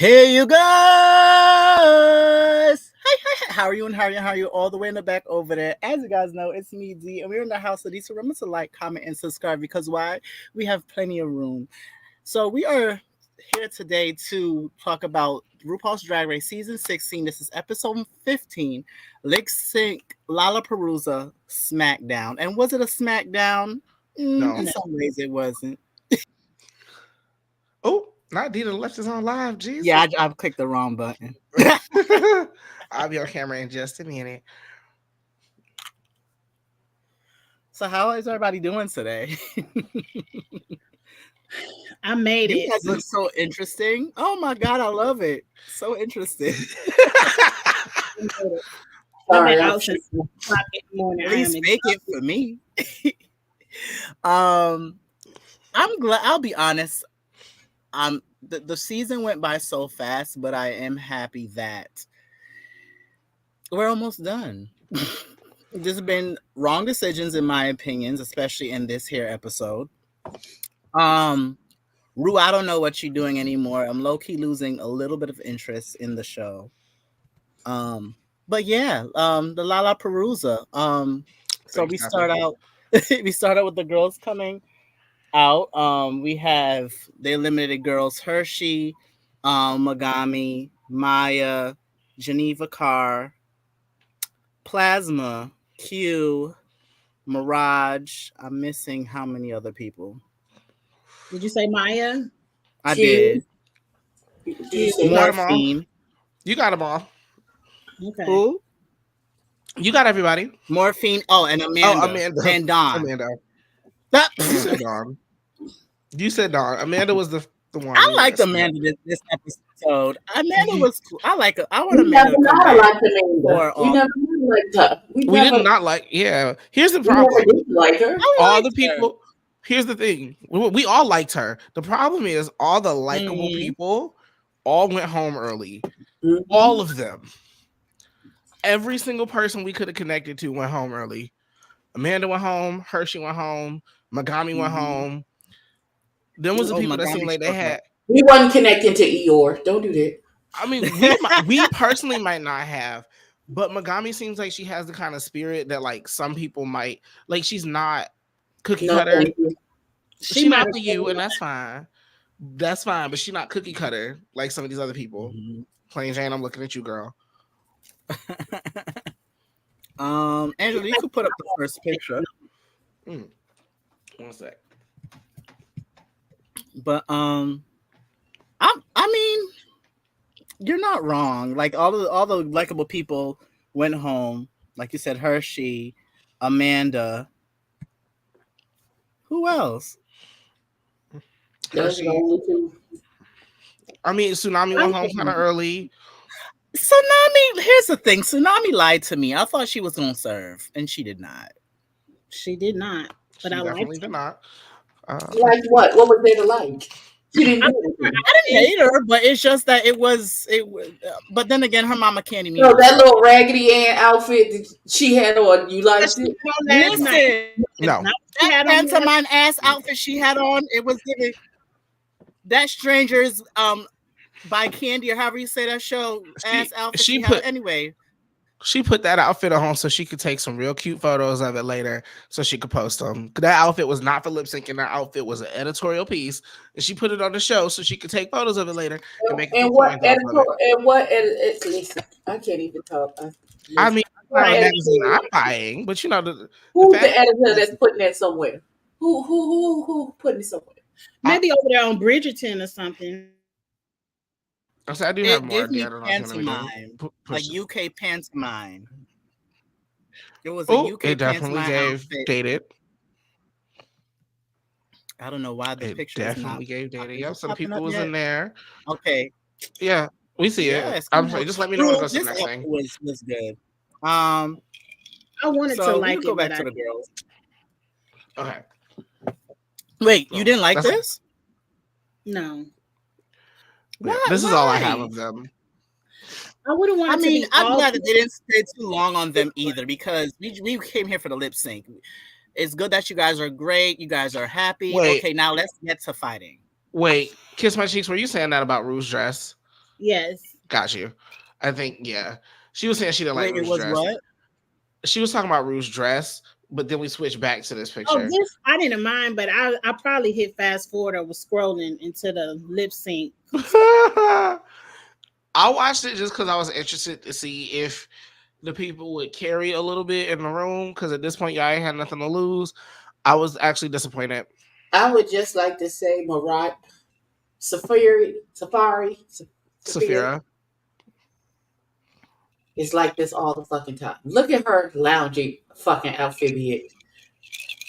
Hey, you guys! Hey, how are you? And how are you? All the way in the back over there. As you guys know, it's me, D, and we're in the house of D. So remember to like, comment, and subscribe because why? We have plenty of room. So we are here today to talk about RuPaul's Drag Race Season 16. This is episode 15, LipSync, Lalaparuza, Smackdown. And was it a Smackdown? No. In some ways it wasn't. Oh, not Dita left us on live. Jesus. Yeah, I've clicked the wrong button. I'll be on camera in just a minute. So how is everybody doing today? I made You it. guys look so interesting. Oh my god, I love it. So interesting. I've been out since 5 in the morning. At least make it for me. I'm glad. I'll be honest. The season went by so fast, but I am happy that we're almost done. There's been wrong decisions in my opinions, especially in this here episode. Ru, I don't know what you're doing anymore. I'm low-key losing a little bit of interest in the show. But yeah, the Lalaparuza. So we start out with the girls coming out. We have the eliminated girls: Hershey, Megami, Maya, Geneva Carr, Plasma, Q, Mirage. I'm missing how many other people? Did you say Maya? I did. Morphine. You got them all. Okay. Who? You got everybody. Morphine. Oh, and Amanda. Oh, Amanda. And Dawn. Amanda. You said Dawn. You said Dawn. Amanda was the one. I liked Amanda this episode. Amanda was cool. I like her. I want Amanda to come back. We never liked her. We did not like. Yeah. Here's the problem. We never did like her. All the people. Here's the thing. We all liked her. The problem is all the likable people all went home early. Mm-hmm. All of them. Every single person we could have connected to went home early. Amanda went home. Hershey went home. Megami went home. Them was the people that seemed like they had. We wasn't connecting to Eeyore. Don't do that. I mean, we personally might not have, but Megami seems like she has the kind of spirit that like some people might like. She's not cookie cutter. She might be you, and that's fine. That's fine, but she's not cookie cutter like some of these other people. Mm-hmm. Plain Jane, I'm looking at you, girl. Angela, you could put up the first picture. 1 sec. But I mean, you're not wrong. Like all the likable people went home. Like you said, Hershey, Amanda. Who else? Hershey. I mean, Tsunami went home kind of early. Tsunami, here's the thing. Tsunami lied to me. I thought she was going to serve, and she did not. She did not. But I definitely did not. Like what? What was there to like? She didn't. I didn't hate her, but it's just that it was. But then again, her mama can't even. No, that little Raggedy Ann outfit that she had on, you liked it? Listen, no, that pantomime ass outfit she had on, it was giving. That Strangers, by Candy or however you say that show ass outfit. She put anyway. She put that outfit on so she could take some real cute photos of it later so she could post them. That outfit was not for lip sync, and that outfit was an editorial piece. And she put it on the show so she could take photos of it later and make and what editorial and what listen, I can't even talk. I mean, I'm buying, but you know who's the editor that's putting that somewhere? Who putting it somewhere? Maybe over there on Bridgerton or something. So I do have more. Pantomime, like UK pantomime. It was a UK it definitely gave dated. I don't know why the picture definitely gave dated. Yeah, some people was in there. Okay. Yeah, we see it. I'm sorry. Just let me know what goes to the next thing. Was good. I wanted to like it. Go back to the girls. Okay. Wait, you didn't like this? No. Yeah, this is all I have of them. I wouldn't want. I mean, I'm glad that they didn't stay too long on them either, because we came here for the lip sync. It's good that you guys are great. You guys are happy. Okay, now let's get to fighting. Wait, Kiss My Cheeks. Were you saying that about Rue's dress? Yes. Got you. I think, yeah. She was saying she didn't like Wait, it Rue's was dress. what? She was talking about Rue's dress, but then we switched back to this Oh, picture. this I didn't mind, but I probably hit fast forward or was scrolling into the lip sync. I watched it just because I was interested to see if the people would carry a little bit in the room. Because at this point, y'all ain't had nothing to lose. I was actually disappointed. I would just like to say Mariah, Safari, Safira. It's like this all the fucking time. Look at her loungy fucking outfit here.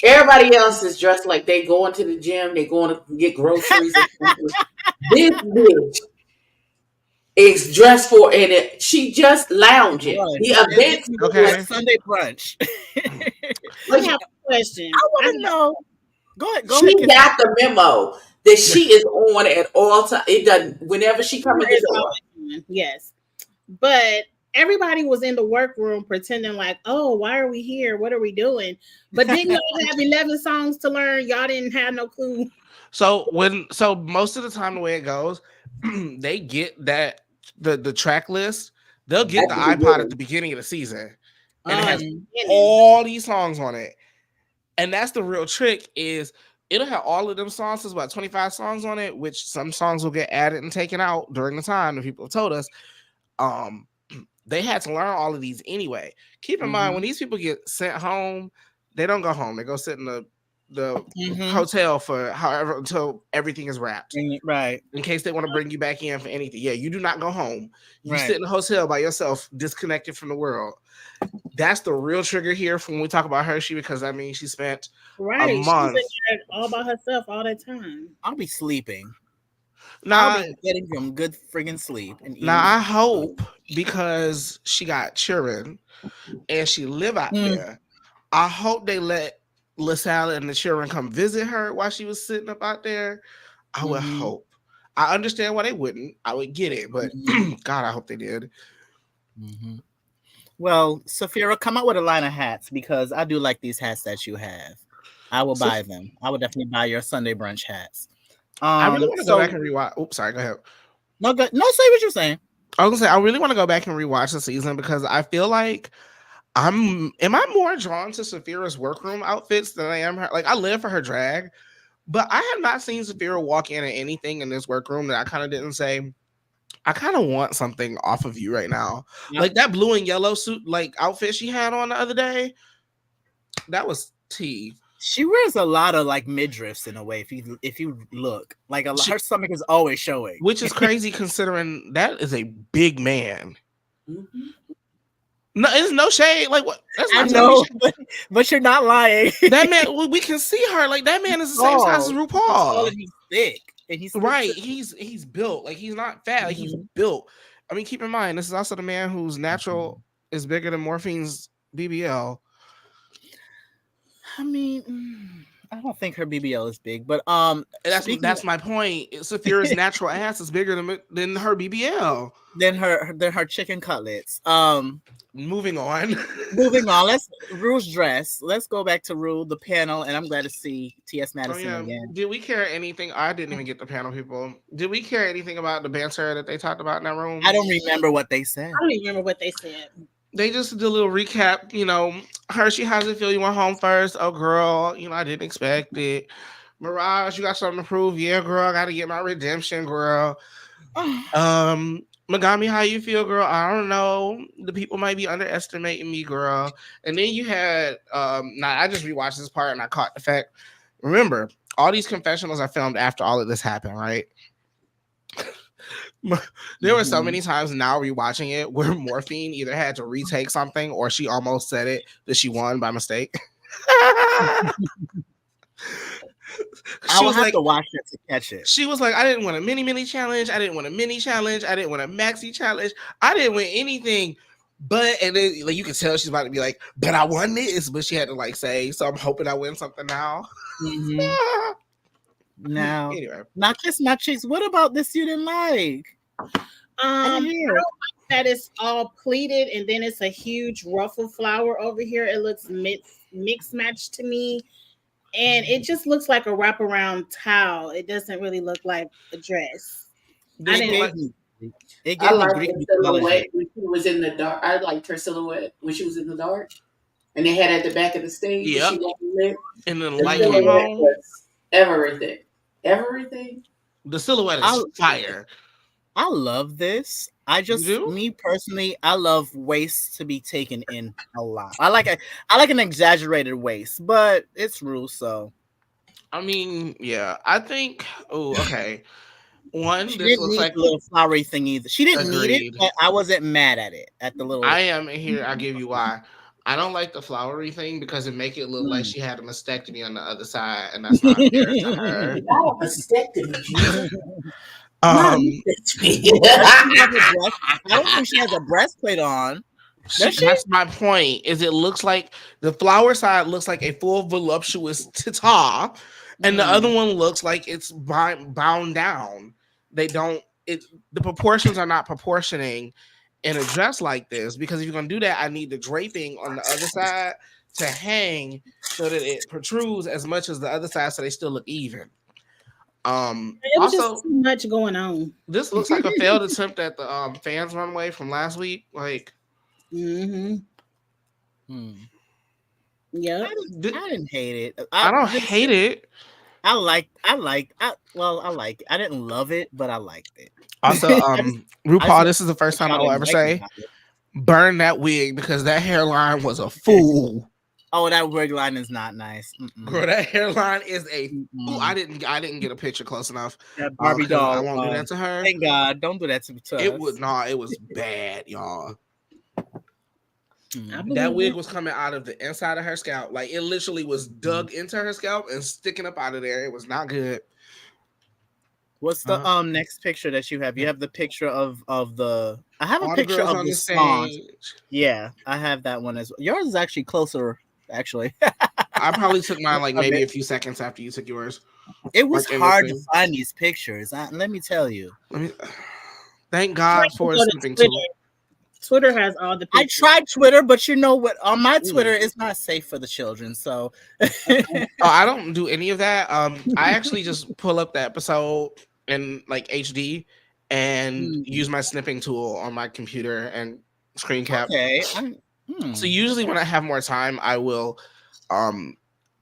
Everybody else is dressed like they going to the gym, they going to get groceries. This bitch is dressed for, and she just lounging. The event, okay. Sunday brunch. I have a question. I want to know. Go ahead. She got the memo that she is on at all times. It doesn't. Whenever she comes in the door. Yes, but everybody was in the workroom pretending like, oh, why are we here? What are we doing? But didn't y'all have 11 songs to learn? Y'all didn't have no clue. So most of the time the way it goes, they get that the track list. They'll get the iPod at the beginning of the season, and it has all these songs on it. And that's the real trick. Is it'll have all of them songs. There's about 25 songs on it, which some songs will get added and taken out during the time. The people have told us. They had to learn all of these anyway. Keep in mind, when these people get sent home, they don't go home. They go sit in the hotel for however until everything is wrapped. Right. In case they want to bring you back in for anything. Yeah, you do not go home. You sit in the hotel by yourself, disconnected from the world. That's the real trigger here from when we talk about Hershey, because I mean she spent a month all by herself all the time. I'll be sleeping. I'll be getting some good friggin' sleep. Now I hope, because she got children and she live out there, I hope they let LaSalle and the children come visit her while she was sitting up out there. I would hope. I understand why they wouldn't. I would get it, but God, I hope they did. Well, Safira, come out with a line of hats, because I do like these hats that you have. I will buy them. I would definitely buy your Sunday brunch hats. I really want to go back and rewatch. Oops, sorry. Go ahead. No, say what you're saying. I was gonna say I really want to go back and rewatch the season, because I feel like am I more drawn to Safira's workroom outfits than I am her? Like, I live for her drag, but I have not seen Safira walk in at anything in this workroom that I kind of didn't say, I kind of want something off of you right now. Yep. Like that blue and yellow suit, like outfit she had on the other day. That was tea. She wears a lot of like midriffs in a way. If you look, like her stomach is always showing, which is crazy considering that is a big man. No, it's no shade. Like what? That's I know, but you're not lying. That man, we can see her. Like that man is the same size as RuPaul. He's thick, and he's right. He's built. Like he's not fat. Like he's built. I mean, keep in mind, this is also the man whose natural is bigger than Morphine's BBL. I mean, I don't think her BBL is big, but that's my point. Safira's natural ass is bigger than her BBL. Than her chicken cutlets. Moving on. Let's Rue's dress. Let's go back to Rue, the panel, and I'm glad to see T.S. Madison again. Did we care anything? I didn't even get the panel people. Did we care anything about the banter that they talked about in that room? I don't remember what they said. They just did a little recap, you know. Hershey, how's it feel? You went home first? Oh, girl, you know, I didn't expect it. Mirage, you got something to prove? Yeah, girl, I got to get my redemption, girl. Megami, how you feel, girl? I don't know. The people might be underestimating me, girl. And then you had, I just rewatched this part and I caught the fact. Remember, all these confessionals are filmed after all of this happened, right? There were so many times now rewatching it where Morphine either had to retake something or she almost said it that she won by mistake. I will have to watch it to catch it. She was like, I didn't want a mini challenge. I didn't want a mini challenge. I didn't want a maxi challenge. I didn't win anything. But, and then like you can tell she's about to be like, but I won this. But she had to like say, so I'm hoping I win something now. Now, anyway, not kiss, not cheeks. What about this you didn't like? I don't like that it's all pleated and then it's a huge ruffle flower over here. It looks mixed match to me, and it just looks like a wraparound towel. It doesn't really look like a dress. It I gave me liked Greek the silhouette mythology. when she was in the dark. I liked her silhouette when she was in the dark. And they had at the back of the stage that she Yep. wasn't lit. And then the The light came silhouette on. was everything. Everything. The silhouette I is fire. I love this. You do? Me personally, I love waist to be taken in a lot. I like an exaggerated waist, but it's Ru, so I mean, yeah. I think. Oh, okay. One, she this didn't looks need like the little flowery thing either. She didn't need it, agreed. but I wasn't mad at it. At the little. I am here. I give you why. I don't like the flowery thing because it make it look like she had a mastectomy on the other side, and that's not fair to her. Not a mastectomy, Jesus. Not a Um, mastectomy. I don't think she has a breastplate on. Does she? that's my point. Is it looks like the flower side looks like a full voluptuous tata, and the other one looks like it's bound down. They don't. It the proportions are not proportioning in a dress like this, because if you're gonna do that, I need the draping on the other side to hang so that it protrudes as much as the other side, so they still look even. It was Also, just too much going on. this looks like a failed attempt at the fans runway from last week. Like, Mm-hmm. Yep. I didn't hate it. I don't hate it. I like. I like. I didn't love it, but I liked it. Also, RuPaul, this is the first time I will ever say, it. burn that wig, because that hairline was a fool. Oh, that wig line is not nice. Girl, that hairline is a fool. I didn't get a picture close enough. That Barbie doll. I won't do that to her. Thank God, don't do that to us. It was bad, y'all. That wig was coming out of the inside of her scalp. Like, it literally was dug into her scalp and sticking up out of there. It was not good. What's the next picture that you have? You have the picture of the. I have a picture of the stage. Yeah, I have that one as well. Yours is actually closer. Actually, I probably took mine like maybe a few seconds after you took yours. It was hard to find these pictures. Let me tell you. Thank God for something too. Twitter has all the pictures. I tried Twitter, but you know what? On my Twitter, it's not safe for the children. So I don't do any of that. I actually just pull up the episode in like HD and use my snipping tool on my computer and screen cap. Okay. So usually when I have more time, I will I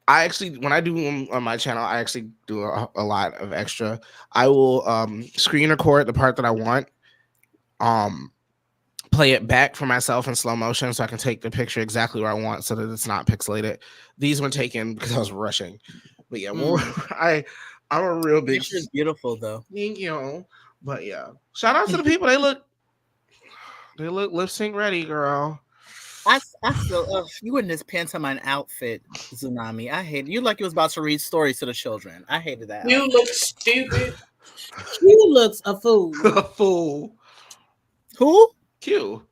actually, when I do on my channel, I actually do a lot of extra. I will screen record the part that I want, play it back for myself in slow motion so I can take the picture exactly where I want so that it's not pixelated. These were taken because I was rushing. But yeah, I'm a real big. Picture's beautiful though. Thank you. But yeah, shout out to the people. They look lip sync ready, girl. I feel you in this pantomime outfit, Tsunami. I hate it. You like you was about to read stories to the children. I hated that. You look stupid. Q looks a fool. A fool. Who? Q.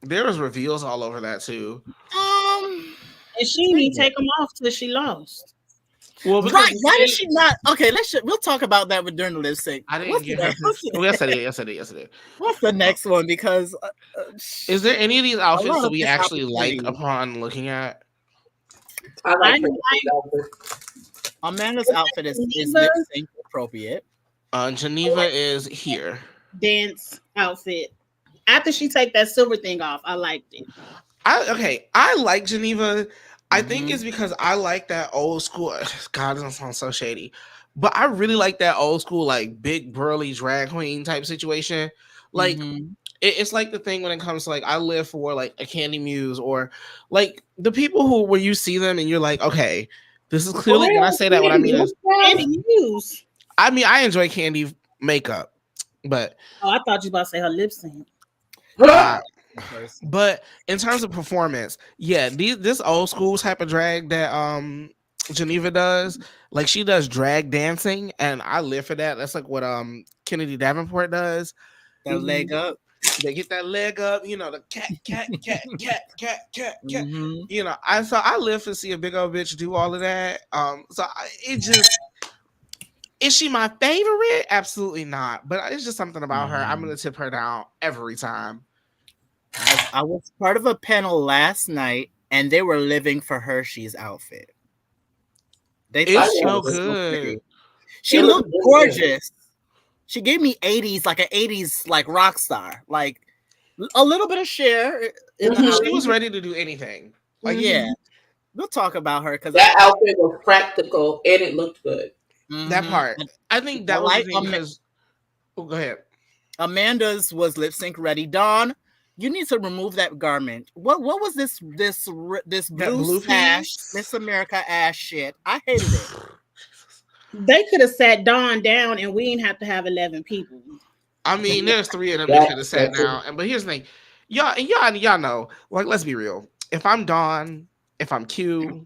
There was reveals all over that too. And she didn't take them off till she lost. Well, right? Why did she not? Okay, we'll talk about that during the lip sync. I didn't get her. Yes, I did. What's the next one? Because is there any of these outfits that we actually like upon looking at? I like Amanda's outfit is lip sync appropriate. Geneva is here. Dance outfit. After she take that silver thing off, I liked it. I like Geneva. I think it's because I like that old school. God, it doesn't sound so shady, but I really like that old school, like big burly drag queen type situation. Like it's like the thing when it comes to like I live for like a Candy Muse or like the people who when you see them and you're like, okay, this is clearly. When I say that, what I mean is Candy Muse. I mean I enjoy Candy makeup, but I thought you about to say her lip sync. But in terms of performance, yeah, this old school type of drag that Geneva does, like she does drag dancing, and I live for that. That's like what Kennedy Davenport does. That leg up. They get that leg up, you know, the cat. You know, I live to see a big old bitch do all of that. Is she my favorite? Absolutely not. But it's just something about her. I'm gonna tip her down every time. I was part of a panel last night, and they were living for Hershey's outfit. They thought it's she so was good. So she looked gorgeous. She gave me 80s, like an 80s like rock star, like a little bit of Cher. She was ready to do anything. Like yeah, we'll talk about her because that outfit was practical and it looked good. That part, I think that was the thing because. Oh, go ahead. Amanda's was lip sync ready. Dawn, you need to remove that garment. What was this blue sash, Miss America ass shit? I hated it. They could have sat Dawn down and we didn't have to have 11 people. I mean, there's 3 of them that could have sat down. But here's the thing. Y'all know, like, let's be real. If I'm Dawn, if I'm Q,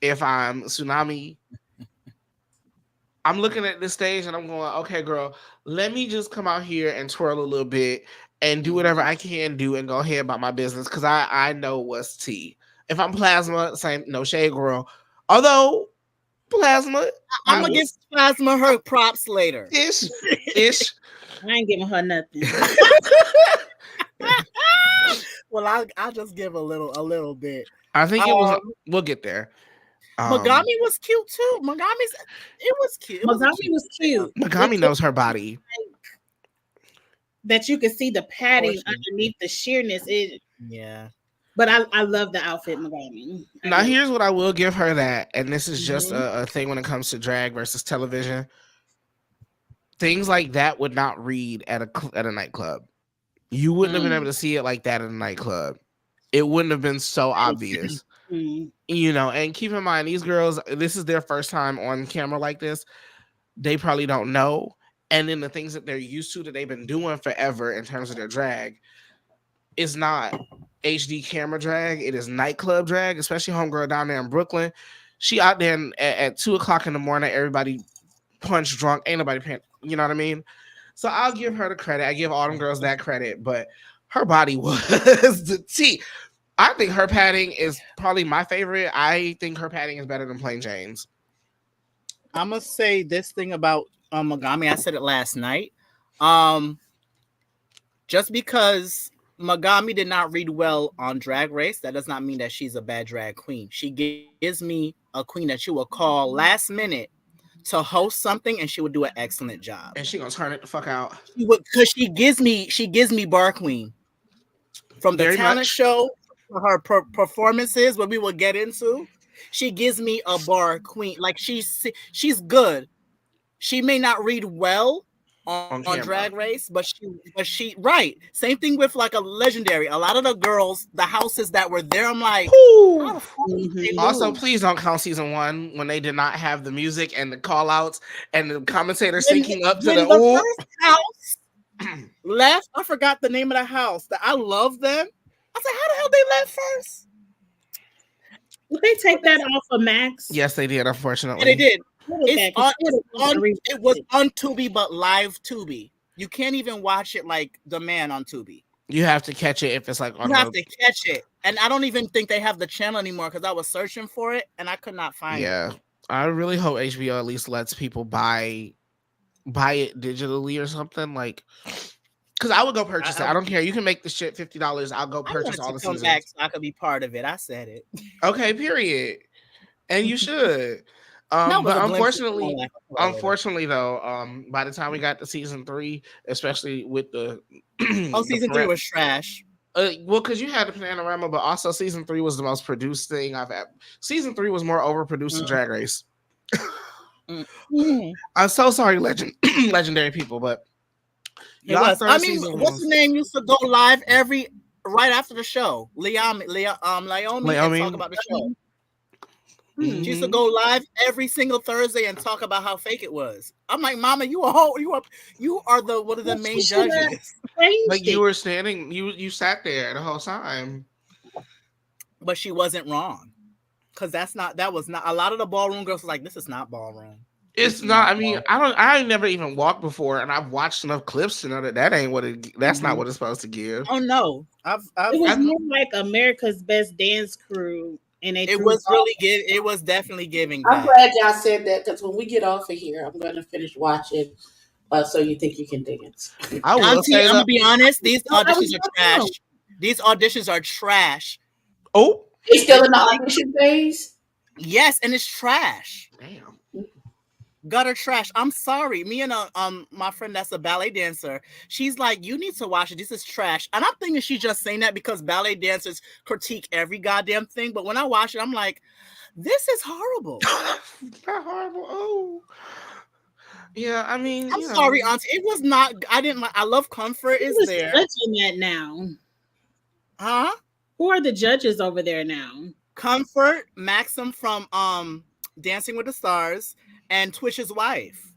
if I'm Tsunami, I'm looking at this stage and I'm going, okay, girl, let me just come out here and twirl a little bit and do whatever I can do and go ahead about my business because I know what's tea. If I'm Plasma, same, no shade, girl. Although Plasma, I'm gonna give Plasma her props later. Ish. I ain't giving her nothing. Well, I'll just give a little bit. I think it was. We'll get there. Megami was cute too. It was cute. Megami was cute. Megami knows her body. That you can see the padding underneath the sheerness. Yeah. But I love the outfit, Megami. Now, here's what I will give her that, and this is just a thing when it comes to drag versus television. Things like that would not read at a nightclub. You wouldn't have been able to see it like that at a nightclub. It wouldn't have been so obvious. You know, and keep in mind, these girls, this is their first time on camera like this. They probably don't know. And then the things that they're used to that they've been doing forever in terms of their drag is not HD camera drag. It is nightclub drag, especially homegirl down there in Brooklyn. She out there at 2:00 in the morning, everybody punch drunk. Ain't nobody paying, you know what I mean? So I'll give her the credit. I give all them girls that credit, but her body was the tea. I think her padding is probably my favorite. I think her padding is better than Plain Jane's. I'm gonna say this thing about Megami. I said it last night. Just because Megami did not read well on Drag Race, that does not mean that she's a bad drag queen. She gives me a queen that you will call last minute to host something, and she would do an excellent job. And she gonna turn it the fuck out. She would, because she gives me bar queen from the talent show. Her performances, what we will get into, she gives me a bar queen. Like she's good. She may not read well on Drag Race, but she right. Same thing with like a Legendary. A lot of the girls, the houses that were there, I'm like, also please don't count season 1 when they did not have the music and the call outs and the commentator syncing up to the first house left. I forgot the name of the house. That I love them. I was like, how the hell they left first? Did they take that off of Max? Yes, they did, unfortunately. Yeah, they did. It was on Tubi, but live Tubi. You can't even watch it like the man on Tubi. You have to catch it if it's like on you have to catch it. And I don't even think they have the channel anymore because I was searching for it and I could not find it. Yeah. I really hope HBO at least lets people buy it digitally or something. Like, because I would go purchase it. I don't care. You can make the shit $50. I'll go purchase all the seasons. Back so I could be part of it. I said it. Okay, period. And you should. But unfortunately, though, by the time we got to season 3, especially with the season 3 was trash. Well, because you had the Panorama, but also season 3 was the most produced thing I've had. Season 3 was more overproduced than Drag Race. I'm so sorry, legendary people, but what's the name used to go live right after the show? Leomi talk about the show. She used to go live every single Thursday and talk about how fake it was. I'm like, Mama, you are one of the main judges. Like you were standing, you sat there the whole time. But she wasn't wrong. Because that was not a lot of the ballroom girls was like, this is not ballroom. It's not. I mean, I never even walked before, and I've watched enough clips to know that ain't what it. That's not what it's supposed to give. Oh no, it was more like America's Best Dance Crew, and it was really good. It was definitely giving. I'm glad y'all said that because when we get off of here, I'm going to finish watching. So you think you can dance? I'm gonna be honest. These auditions are trash. These auditions are trash. Oh, it's still in the audition phase. Yes, and it's trash. Damn. Gutter trash. I'm sorry. Me and my friend that's a ballet dancer, she's like, you need to watch it. This is trash. And I'm thinking she's just saying that because ballet dancers critique every goddamn thing. But when I watch it, I'm like, this is horrible. Not horrible. Oh. Yeah, I mean, I'm sorry, Auntie. It was not. I didn't like. I love Comfort is there. Judging that now? Huh? Who are the judges over there now? Comfort, Maxim from Dancing with the Stars, and Twitch's wife.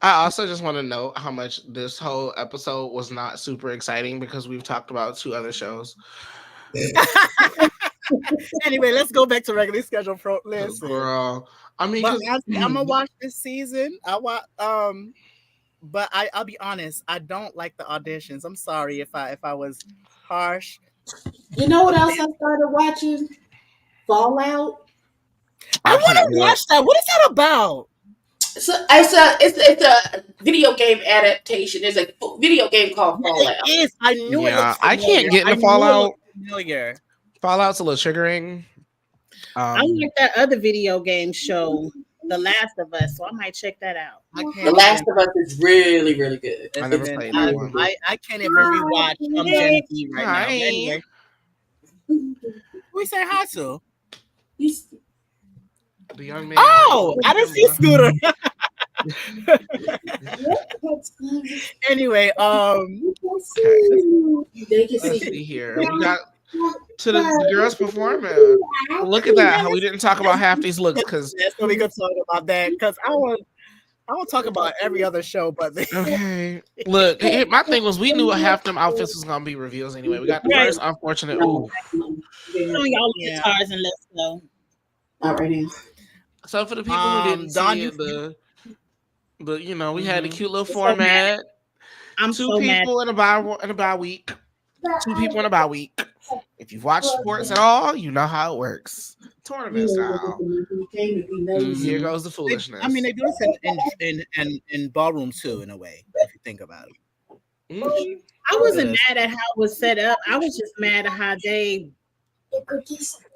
I also just want to note how much this whole episode was not super exciting because we've talked about 2 other shows. Anyway, let's go back to regularly scheduled listen. Girl, I mean, I'm gonna watch this season. But I'll be honest. I don't like the auditions. I'm sorry if I was harsh. You know what else I started watching? Fallout. I want to watch that. What is that about? So it's a video game adaptation. There's a video game called Fallout. It is. I knew it. I can't get into Fallout. Familiar. Fallout's a little triggering. I like that other video game show, The Last of Us, so I might check that out. The Last of Us is really, really good. I never played that one. I can't even rewatch Gen Z right now. Anyway, we say hi to the young man. Oh, I didn't see Scooter. Anyway, let's see here. We got to the girls performing. Look at that. How we didn't talk about half these looks because so we could talk about that because I want to talk about every other show, but okay. Look, my thing was we knew half them outfits was gonna be reveals anyway. We got the first unfortunate. Y'all guitars and let's go. All right. So for the people who didn't see it, the we had a cute little format. I'm two people in a bye week. 2 people in a bye week. If you've watched sports at all, you know how it works. Tournament style. Here goes the foolishness. I mean, they do this in ballroom too, in a way, if you think about it. I wasn't mad at how it was set up. I was just mad at how they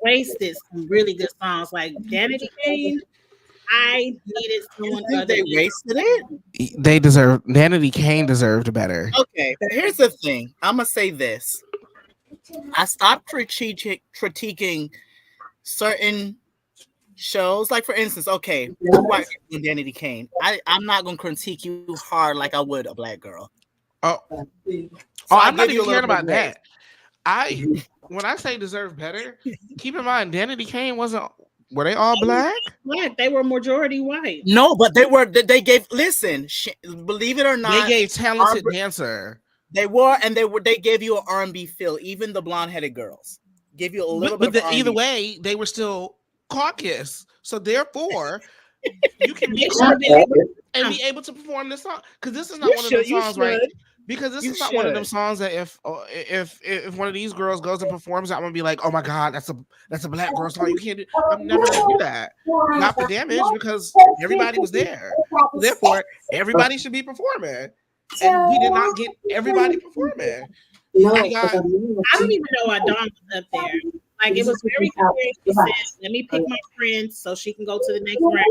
wasted some really good songs like Vanity Kane. I needed someone other. They wasted it. They deserve. Vanity Kane deserved better. Okay, here's the thing. I'm gonna say this. I stopped critiquing certain shows. Like for instance, okay, Vanity Kane. I'm not gonna critique you hard like I would a black girl. I'm not even caring about that. When I say deserve better, keep in mind Vanity Kane wasn't. Were they all black? Black. They were majority white. No, but they were. They gave. Listen, believe it or not, they gave talented dancer. They were, and they gave you an R&B feel. Even the blonde-headed girls give you a little bit. But either way, they were still caucus. So therefore, you can be and be able to perform this song because this is not one of those songs, right? Because this is not one of them songs that if one of these girls goes and performs, I'm gonna be like, oh my god, that's a black girl song. You can't do. I'm never gonna do that. Not for Damage because everybody was there. Therefore, everybody should be performing, and we did not get everybody performing. No, I don't even know why Dawn was up there. Like it was very clear. She said, "Let me pick my friends so she can go to the next round."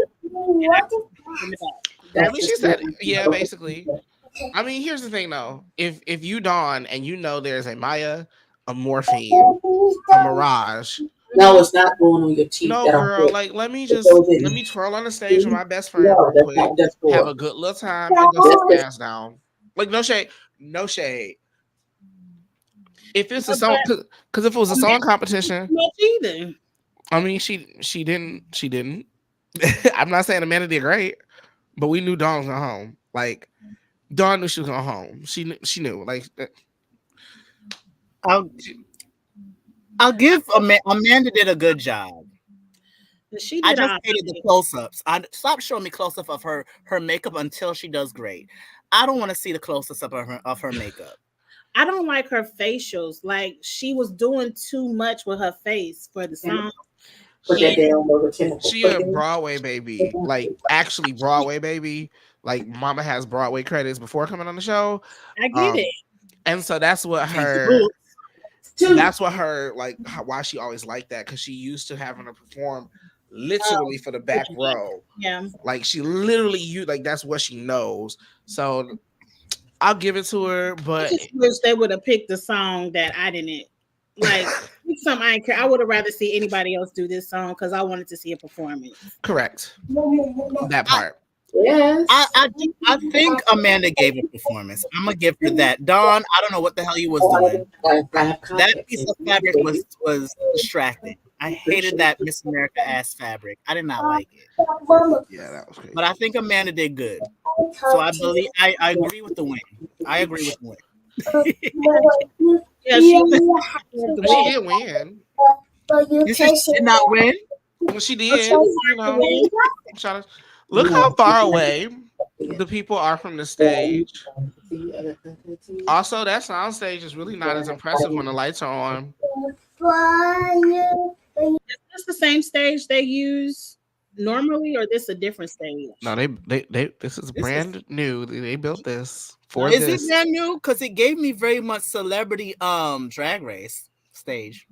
That's what she said. Yeah, basically. I mean, here's the thing though. If you Dawn and you know there's a Maya, a Morphine, a Mirage. No, it's not going on your teeth. No, girl, like let me twirl on the stage with my best friend real quick, have a good little time, and go sit ass down. Like no shade. If it's a song, because if it was a song competition, I mean, she didn't. I'm not saying Amanda did great, but we knew Dawn was going home. Like Dawn knew she was going home. She knew. Like I'll give Amanda did a good job. I just hated the close-ups. Stop showing me close-up of her makeup until she does great. I don't want to see the close-ups of her makeup. I don't like her facials. Like she was doing too much with her face for the song. She a Broadway baby, like actually Broadway baby. Like Mama has Broadway credits before coming on the show. I get it, and so that's what her like why she always liked that because she used to having to perform literally for the back row. Yeah. Like she literally like that's what she knows. So I'll give it to her, but I just wish they would have picked a song that I didn't like. Something I care. I would have rather see anybody else do this song because I wanted to see a performance. Correct. That part. Yes. I think Amanda gave a performance. I'm gonna give her that. Dawn, I don't know what the hell you was doing. That piece of fabric was distracting. I hated that Miss America ass fabric. I did not like it. Yeah, that was crazy. But I think Amanda did good. So I believe I agree with the win. I agree with the win. Yeah, she did win. You said she did not win? Well, she did. You know, look how far away the people are from the stage. Also, that sound stage is really not as impressive when the lights are on. Is this the same stage they use normally, or this a different stage? No, they this is brand new. They built this for this. Is it brand new? Because it gave me very much celebrity drag race stage.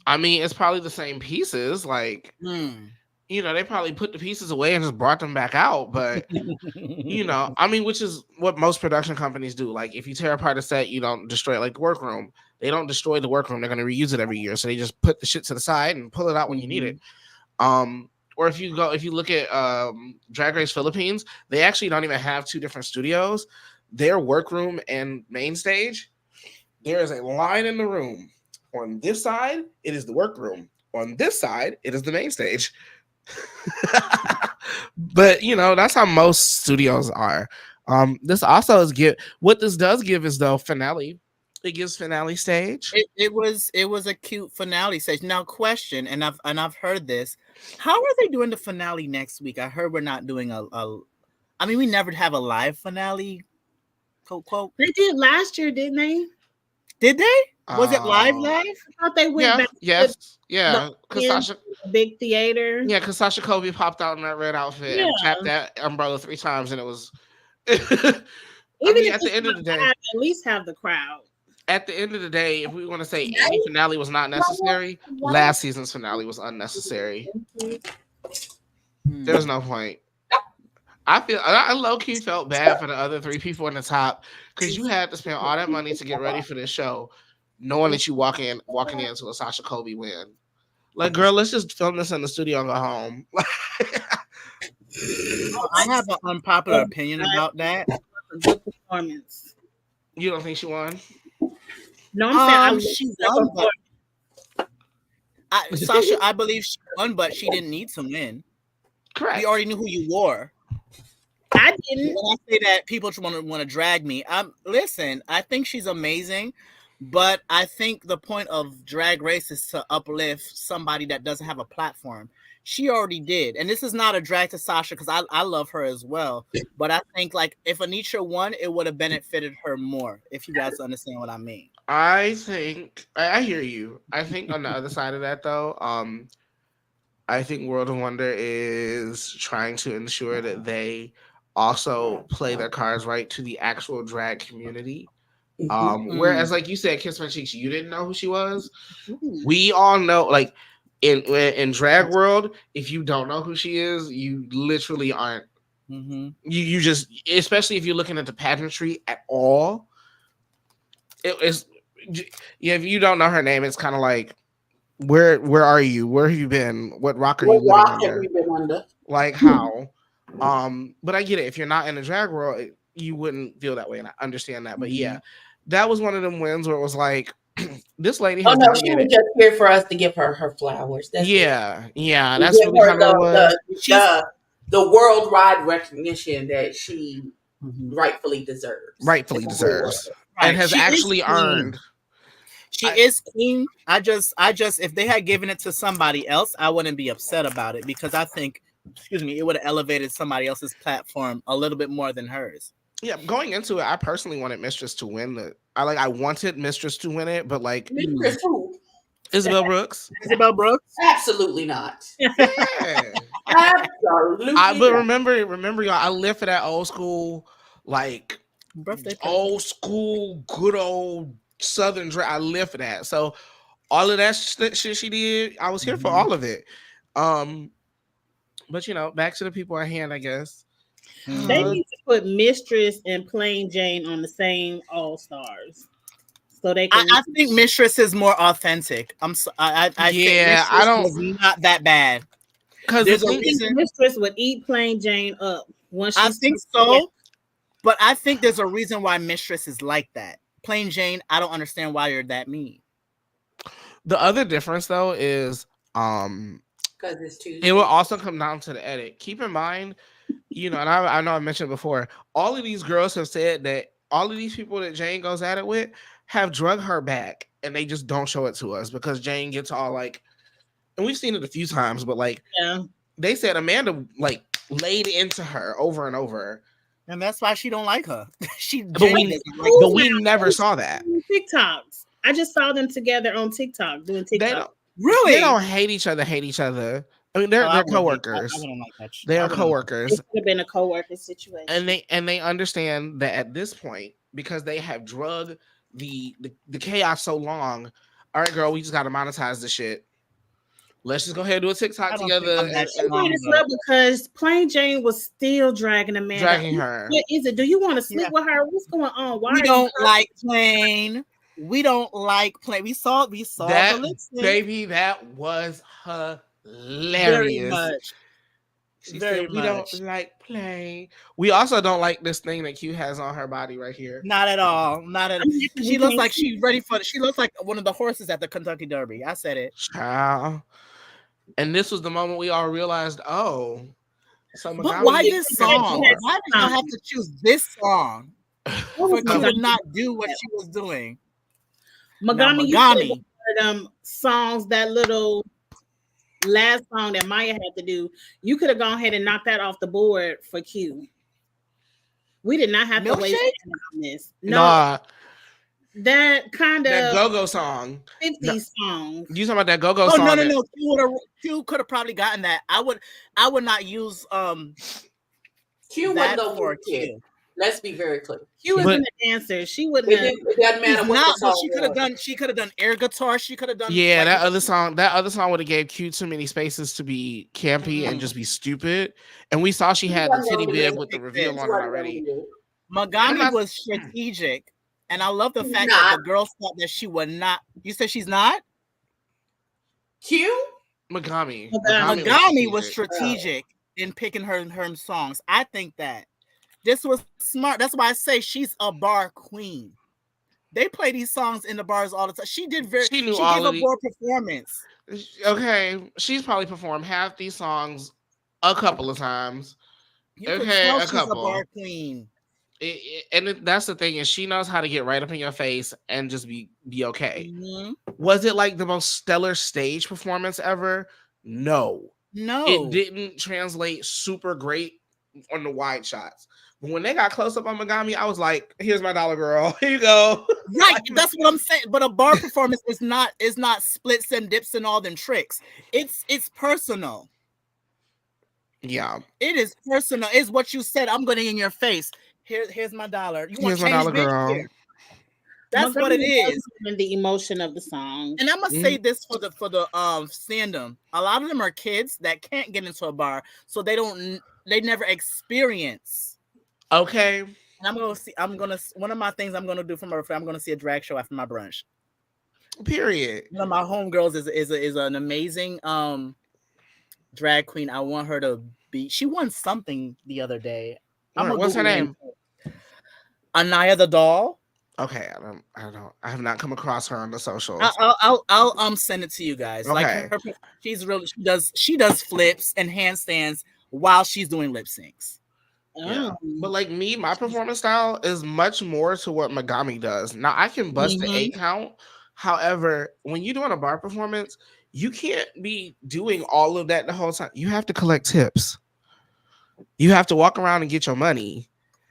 I mean, it's probably the same pieces. Like, you know, they probably put the pieces away and just brought them back out. But you know, I mean, which is what most production companies do. Like, if you tear apart a set, you don't destroy it. Like the Workroom, they don't destroy the Workroom. They're going to reuse it every year, so they just put the shit to the side and pull it out when you need it. Or if you look at Drag Race Philippines, they actually don't even have two different studios. Their Workroom and main stage, there is a line in the room. On this side, it is the Workroom. On this side, it is the main stage. But you know, that's how most studios are. This also is what this does give is the finale. It gives finale stage. It was a cute finale stage. Now, question, and I've heard this. How are they doing the finale next week? I heard we're not doing I mean, we never have a live finale. Quote. They did last year, didn't they? Did they? Was it live? I thought they went back. Yes. Yeah. Because big theater. Yeah, because Sasha Colby popped out in that red outfit and tapped that umbrella 3 times, and it was. Even at the end of the day, at least have the crowd. At the end of the day, if we want to say any finale was not necessary, last season's finale was unnecessary. There was no point. I low-key felt bad for the other 3 people in the top because you had to spend all that money to get ready for this show, knowing that you walking into a Sasha Colby win. Like, girl, let's just film this in the studio and go home. I have an unpopular opinion about that. Good performance. You don't think she won? No, I'm saying she won. Sasha, I believe she won, but she didn't need to win. Correct. We already knew who you wore. I didn't. When I say that, people want to drag me. Listen, I think she's amazing, but I think the point of Drag Race is to uplift somebody that doesn't have a platform. She already did, and this is not a drag to Sasha because I love her as well. But I think like if Anisha won, it would have benefited her more. If you guys understand what I mean. I think I hear you. I think on the other side of that though, I think World of Wonder is trying to ensure that they also play their cards right to the actual drag community. Whereas, like you said, Kiss My Cheeks, you didn't know who she was. We all know, like in drag world, if you don't know who she is, you literally aren't. You just, especially if you're looking at the pageantry at all, if you don't know her name, it's kind of like, where are you? Where have you been? What rock are you living under? Like how? But I get it. If you're not in the drag world, you wouldn't feel that way, and I understand that. But yeah, that was one of them wins where it was like, this lady. Oh no, she was just here for us to give her flowers. That's that's really kind of what the worldwide recognition that she rightfully deserves. And has actually earned. She is queen. I just, if they had given it to somebody else, I wouldn't be upset about it because I think, it would have elevated somebody else's platform a little bit more than hers. Yeah, going into it, I personally wanted Mistress to win I wanted Mistress to win it, but like Mistress who? Isabel Brooks. Isabel Brooks? Absolutely not. Yeah. Absolutely. But remember, y'all, I live for that old school, like old school, good old Southern drag. I live for that. So all of that shit she did, I was here for all of it. But back to the people at hand, I guess. They need to put Mistress and Plain Jane on the same All Stars, so they can. I think Mistress is more authentic. I think Mistress I don't was not that bad. because There's a reason. Mistress would eat Plain Jane up once. I think so, but I think there's a reason why Mistress is like that. Plain Jane, I don't understand why you're that mean. The other difference though is because it's Tuesday. It will also come down to the edit. Keep in mind, and I know I mentioned before, all of these girls have said that all of these people that Jane goes at it with have drug her back, and they just don't show it to us because Jane gets all like, and we've seen it a few times, but like, they said Amanda like laid into her over and over, and that's why she don't like her. But we never saw that. TikToks. I just saw them together on TikTok doing TikTok. They don't hate each other. I mean, they're coworkers. I wouldn't like that. They are coworkers. It could have been a coworker situation. And they understand that at this point, because they have drugged the chaos so long. All right, girl, we just got to monetize this shit. Let's just go ahead and do a TikTok together. Because Plain Jane was still dragging Amanda. Dragging her. What is it? Do you want to sleep with her? What's going on? Why we don't like Plain? We don't like Plain. We saw that, the LipSync. Baby, that was hilarious. Very much. She said, we don't like Plain. We also don't like this thing that Q has on her body right here. Not at all. Not at all. She looks like she's ready for it. She looks like one of the horses at the Kentucky Derby. I said it. Child. And this was the moment we all realized, oh. But why this song? Why did I have to choose this song for Q to not do what she was doing? Magami. Songs, that little last song that Maya had to do, you could have gone ahead and knocked that off the board for Q. We did not have to waste on this. No, that kind of that go-go song, 50s song. You talking about that go-go song? No. Q could have probably gotten that. I would not use Q wasn't no for Q. Let's be very clear. She wasn't an dancer. She wouldn't. It doesn't matter what the song she could have done. She could have done air guitar. She could have done. Yeah, that other song would have gave Q too many spaces to be campy and just be stupid. And we saw she had the titty bib with the reveal on it already. Magami was strategic, and I love the fact that the girls thought that she would not. You said she's not. Q. Magami was strategic in picking her songs. I think that. This was smart. That's why I say she's a bar queen. They play these songs in the bars all the time. She gave a bar performance. Okay, she's probably performed half these songs a couple of times. A couple. She's a bar queen. That's the thing is she knows how to get right up in your face and just be okay. Mm-hmm. Was it like the most stellar stage performance ever? No, it didn't translate super great on the wide shots. But when they got close up on Magami, I was like, "Here's my dollar, girl. Here you go." Right, that's what I'm saying. But a bar performance is not splits and dips and all them tricks. It's personal. Yeah, it is personal. It's what you said. I'm going in your face. Here's my dollar. Here's my dollar, girl. Here. That's what it is. The emotion of the song. And I'm gonna say this for the fandom. A lot of them are kids that can't get into a bar, so they never experience. Okay. And one of my things I'm gonna do for my birthday, I'm gonna see a drag show after my brunch. Period. One of my homegirls is an amazing drag queen. I want her to be. She won something the other day. What's her name? Anaya the doll. Okay, I have not come across her on the socials. I'll send it to you guys. Okay. Like she's really she does flips and handstands while she's doing lip syncs. Yeah. But like me, my performance style is much more to what Magami does. Now I can bust the 8 count. However, when you're doing a bar performance, you can't be doing all of that the whole time. You have to collect tips. You have to walk around and get your money.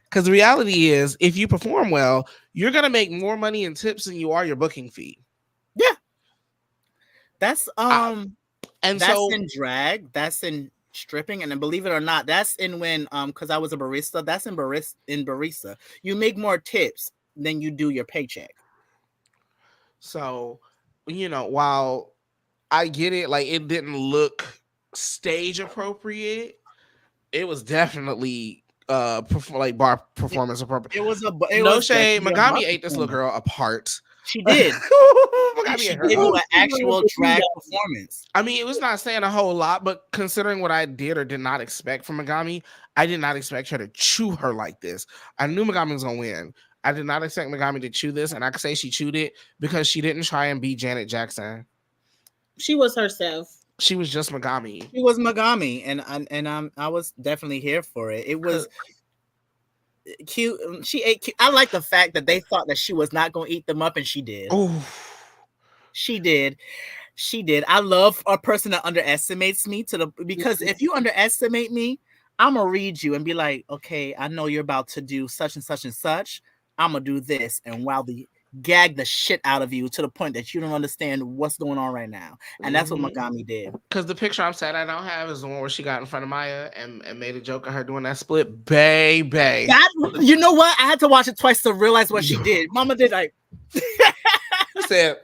Because the reality is, if you perform well, you're gonna make more money in tips than you are your booking fee. Yeah. That's in drag. That's in stripping, and then believe it or not, that's in when because I was a barista. That's in barista. You make more tips than you do your paycheck. So, while I get it, like it didn't look stage appropriate. It was definitely like bar performance appropriate. It was no shade. Megami ate this little girl apart. She did. She gave you an actual drag performance. I mean, it was not saying a whole lot, but considering what I did or did not expect from Megami, I did not expect her to chew her like this. I knew Megami was gonna win. I did not expect Megami to chew this, and I could say she chewed it because she didn't try and be Janet Jackson. She was herself. She was just Megami. She was Megami, and I was definitely here for it. It was cute. She ate cute. I like the fact that they thought that she was not going to eat them up, and she did. Oh, she did. She did. I love a person that underestimates me because if you underestimate me, I'm gonna read you and be like, okay, I know you're about to do such and such and such. I'm gonna do this and gag the shit out of you to the point that you don't understand what's going on right now. And that's what Megami did. Because the picture I'm sad I don't have is the one where she got in front of Maya and made a joke of her doing that split. Baby. You know what? I had to watch it twice to realize what she did. Mama did like she said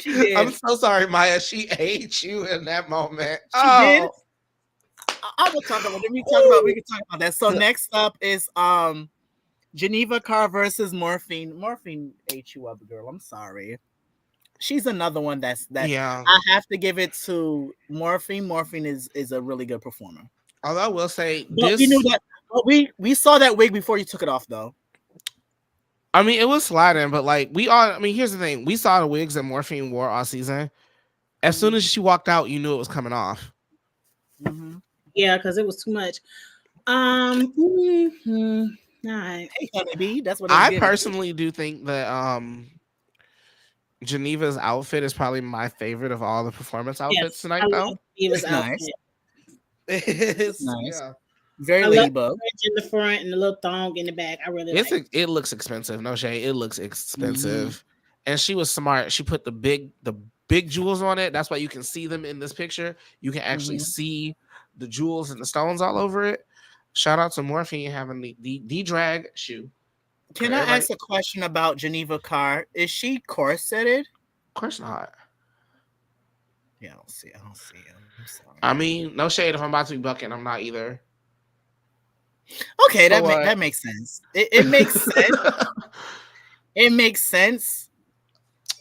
she did. I'm so sorry, Maya. She ate you in that moment. She did. I will talk about it. We can talk about that. So next up is Geneva Carr versus Morphine. Morphine ate you up, girl. I'm sorry. She's another one that yeah. I have to give it to Morphine. Morphine is a really good performer. Although I will say this, we knew that. We saw that wig before you took it off, though. I mean, it was sliding, but like here's the thing: we saw the wigs that Morphine wore all season. As soon as she walked out, you knew it was coming off. Mm-hmm. Yeah, because it was too much. All right. Hey, honeybee, that's what I personally do think that Geneva's outfit is probably my favorite of all the performance outfits tonight. Though Geneva's outfit. It's nice. Yeah. Very ladybug in the front and the little thong in the back. I really like it. It looks expensive. No shade. It looks expensive. And she was smart. She put the big jewels on it. That's why you can see them in this picture. You can actually see the jewels and the stones all over it. Shout out to Morphine having the drag shoe. Can I ask a question about Geneva Carr? Is she corseted? Of course not. Yeah, I don't see it. I'm sorry. I mean, no shade. If I'm about to be bucking, I'm not either. Okay, that makes sense. It makes sense. It makes sense.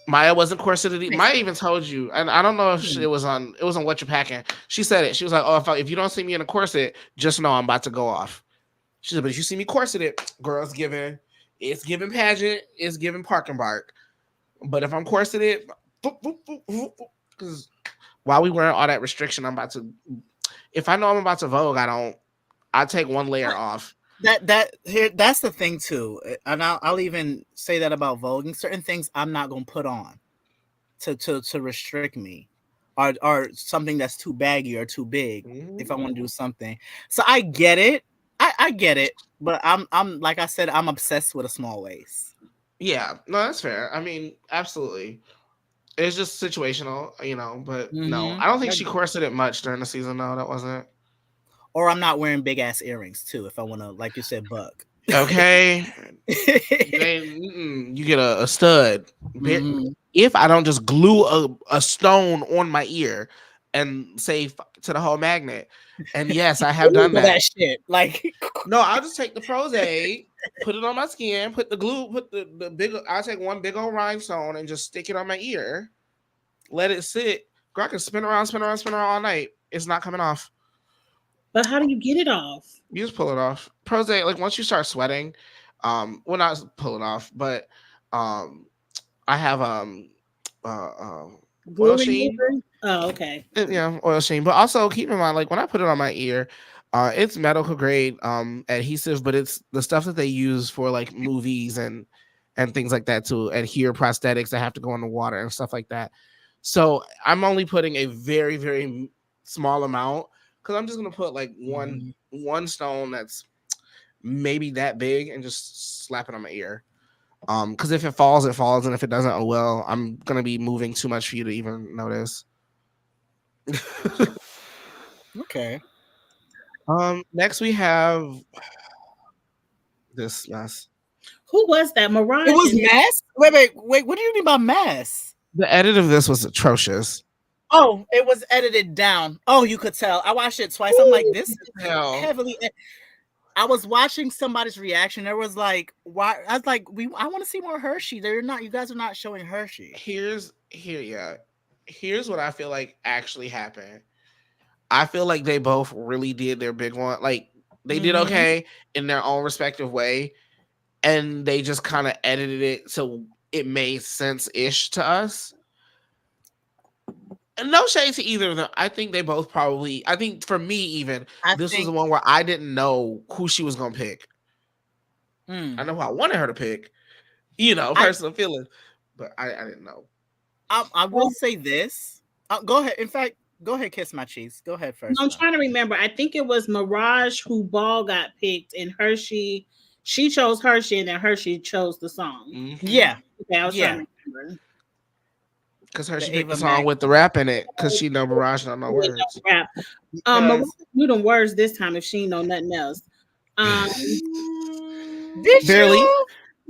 Maya wasn't corseted. Maya even told you, and I don't know if it was on What You're Packing. She said it. She was like, "Oh, if you don't see me in a corset, just know I'm about to go off." She said, "But if you see me corseted, girl, it's giving pageant, it's giving park and bark. But if I'm corseted, because while we wearing all that restriction, if I know I'm about to Vogue, I take one layer off." That's the thing too, and I'll even say that about voguing. Certain things I'm not gonna put on to restrict me, or something that's too baggy or too big if I want to do something. So I get it, I get it, but I'm like I said, I'm obsessed with a small waist. Yeah, no, that's fair. I mean, absolutely. It's just situational, but no, I don't think she corseted much during the season. No, that wasn't. Or I'm not wearing big ass earrings too. If I want to, like you said, buck. Okay. You get a stud. If I don't just glue a stone on my ear and say to the whole magnet. And yes, I have done that shit. Like, no, I'll just take the Prozac, put it on my skin, put the glue, put the big. I'll take one big old rhinestone and just stick it on my ear. Let it sit. Girl, I can spin around all night. It's not coming off. But how do you get it off? You just pull it off. Prozac, like once you start sweating, well, not pull it off, but I have oil sheen. Oh, okay. Yeah, oil sheen. But also keep in mind, like when I put it on my ear, it's medical grade adhesive, but it's the stuff that they use for like movies and things like that to adhere prosthetics that have to go in the water and stuff like that. So I'm only putting a very, very small amount. Because I'm just gonna put like one stone that's maybe that big and just slap it on my ear. Because if it falls, it falls, and if it doesn't, oh well. I'm gonna be moving too much for you to even notice. Okay. Next we have this mess. Who was that? Mirage? It was Mass? Wait. What do you mean by Mass? The edit of this was atrocious. Oh, it was edited down. Oh, you could tell. I watched it twice. I'm like, this is heavily. I was watching somebody's reaction. There was like, why? I was like, I want to see more Hershey. They're not. You guys are not showing Hershey. Here's what I feel like actually happened. I feel like they both really did their big one. Like they did okay in their own respective way, and they just kind of edited it so it made sense-ish to us. And no shade to either of them. I think they both probably. I think for me, even this was the one where I didn't know who she was gonna pick. I know who I wanted her to pick, personal feeling, but I didn't know. I will say this. Go ahead. In fact, go ahead, kiss my cheeks. Go ahead first. I'm trying to remember. I think it was Mirage who Ball got picked, and Hershey. She chose Hershey, and then Hershey chose the song. Mm-hmm. Yeah. Okay, I was trying to remember. Because Hershey picked the song with the rap in it, because she know Mirage don't know words. Rap. Mirage knew them words this time if she know nothing else. Barely.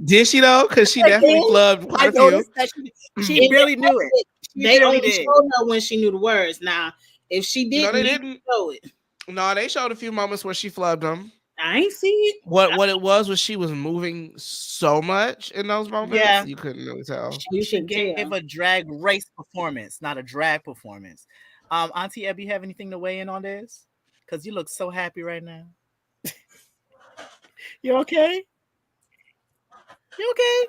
Did she though? Because she definitely flubbed quite a few. She barely knew it. They only showed her when she knew the words. Now, if she didn't, no, they didn't show it. No, they showed a few moments where she flubbed them. I ain't see it. What it was she was moving so much in those moments. Yeah, you couldn't really tell. She gave a drag race performance, not a drag performance. Auntie Ebby, have anything to weigh in on this? Because you look so happy right now. You okay? You okay?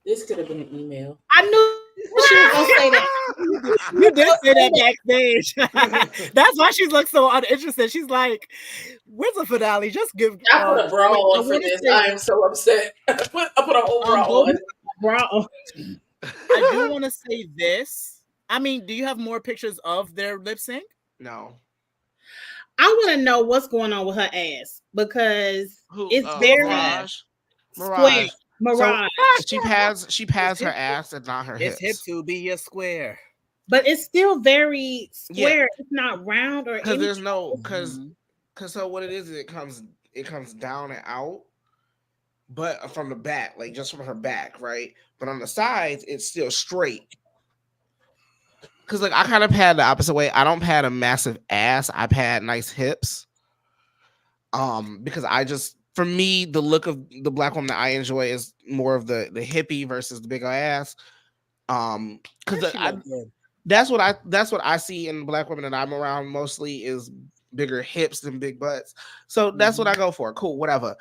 This could have been an email. I knew she was gonna say that. You did say that backstage. That's why she looks so uninterested. She's like, "Where's the finale? Just give." I put a bra on for this. I am so upset. I put a whole bra on. Bra. I do want to say this. I mean, do you have more pictures of their lip sync? No. I want to know what's going on with her ass because it's very Mirage. Mirage. So she pads her ass and not her hips. It's hip to be a square, but it's still very square. Yeah. It's not round or because there's no because so what it is it comes down and out, but from the back, like just from her back, right? But on the sides, it's still straight. Because like I kind of pad the opposite way. I don't pad a massive ass. I pad nice hips. Because for me, the look of the black woman that I enjoy is more of the hippie versus the big ass. Because that's what I see in black women that I'm around mostly is bigger hips than big butts. So that's what I go for. Cool, whatever.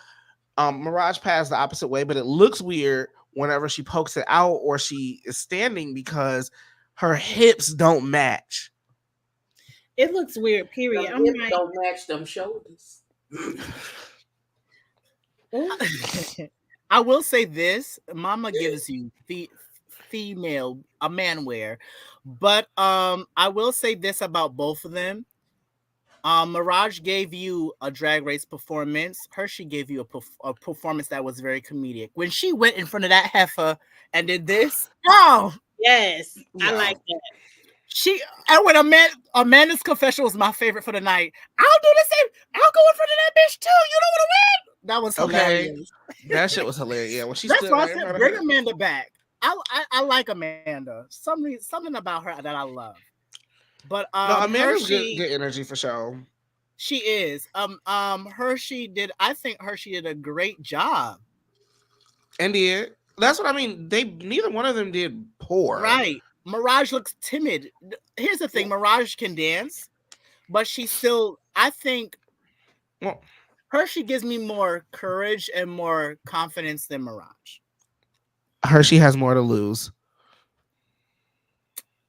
Mirage pads the opposite way, but it looks weird whenever she pokes it out or she is standing because her hips don't match. It looks weird, period. Them hips don't match them shoulders. I will say this: Mama gives you a man wear, but I will say this about both of them. Mirage gave you a drag race performance. Hershey gave you a performance that was very comedic. When she went in front of that heifer and did this, yes, yeah. I like that. And when Amanda's confession was my favorite for the night. I'll do the same. I'll go in front of that bitch too. You don't want to win. That was hilarious. That shit was hilarious. Yeah, when she that's why I said bring Amanda back. I like Amanda. Something about her that I love. But Amanda's good energy for sure. She is. Hershey did. I think Hershey did a great job. And that's what I mean. Neither one of them did poor. Right. Mirage looks timid. Here's the thing: Mirage can dance, but she still. I think Hershey gives me more courage and more confidence than Mirage. Hershey has more to lose.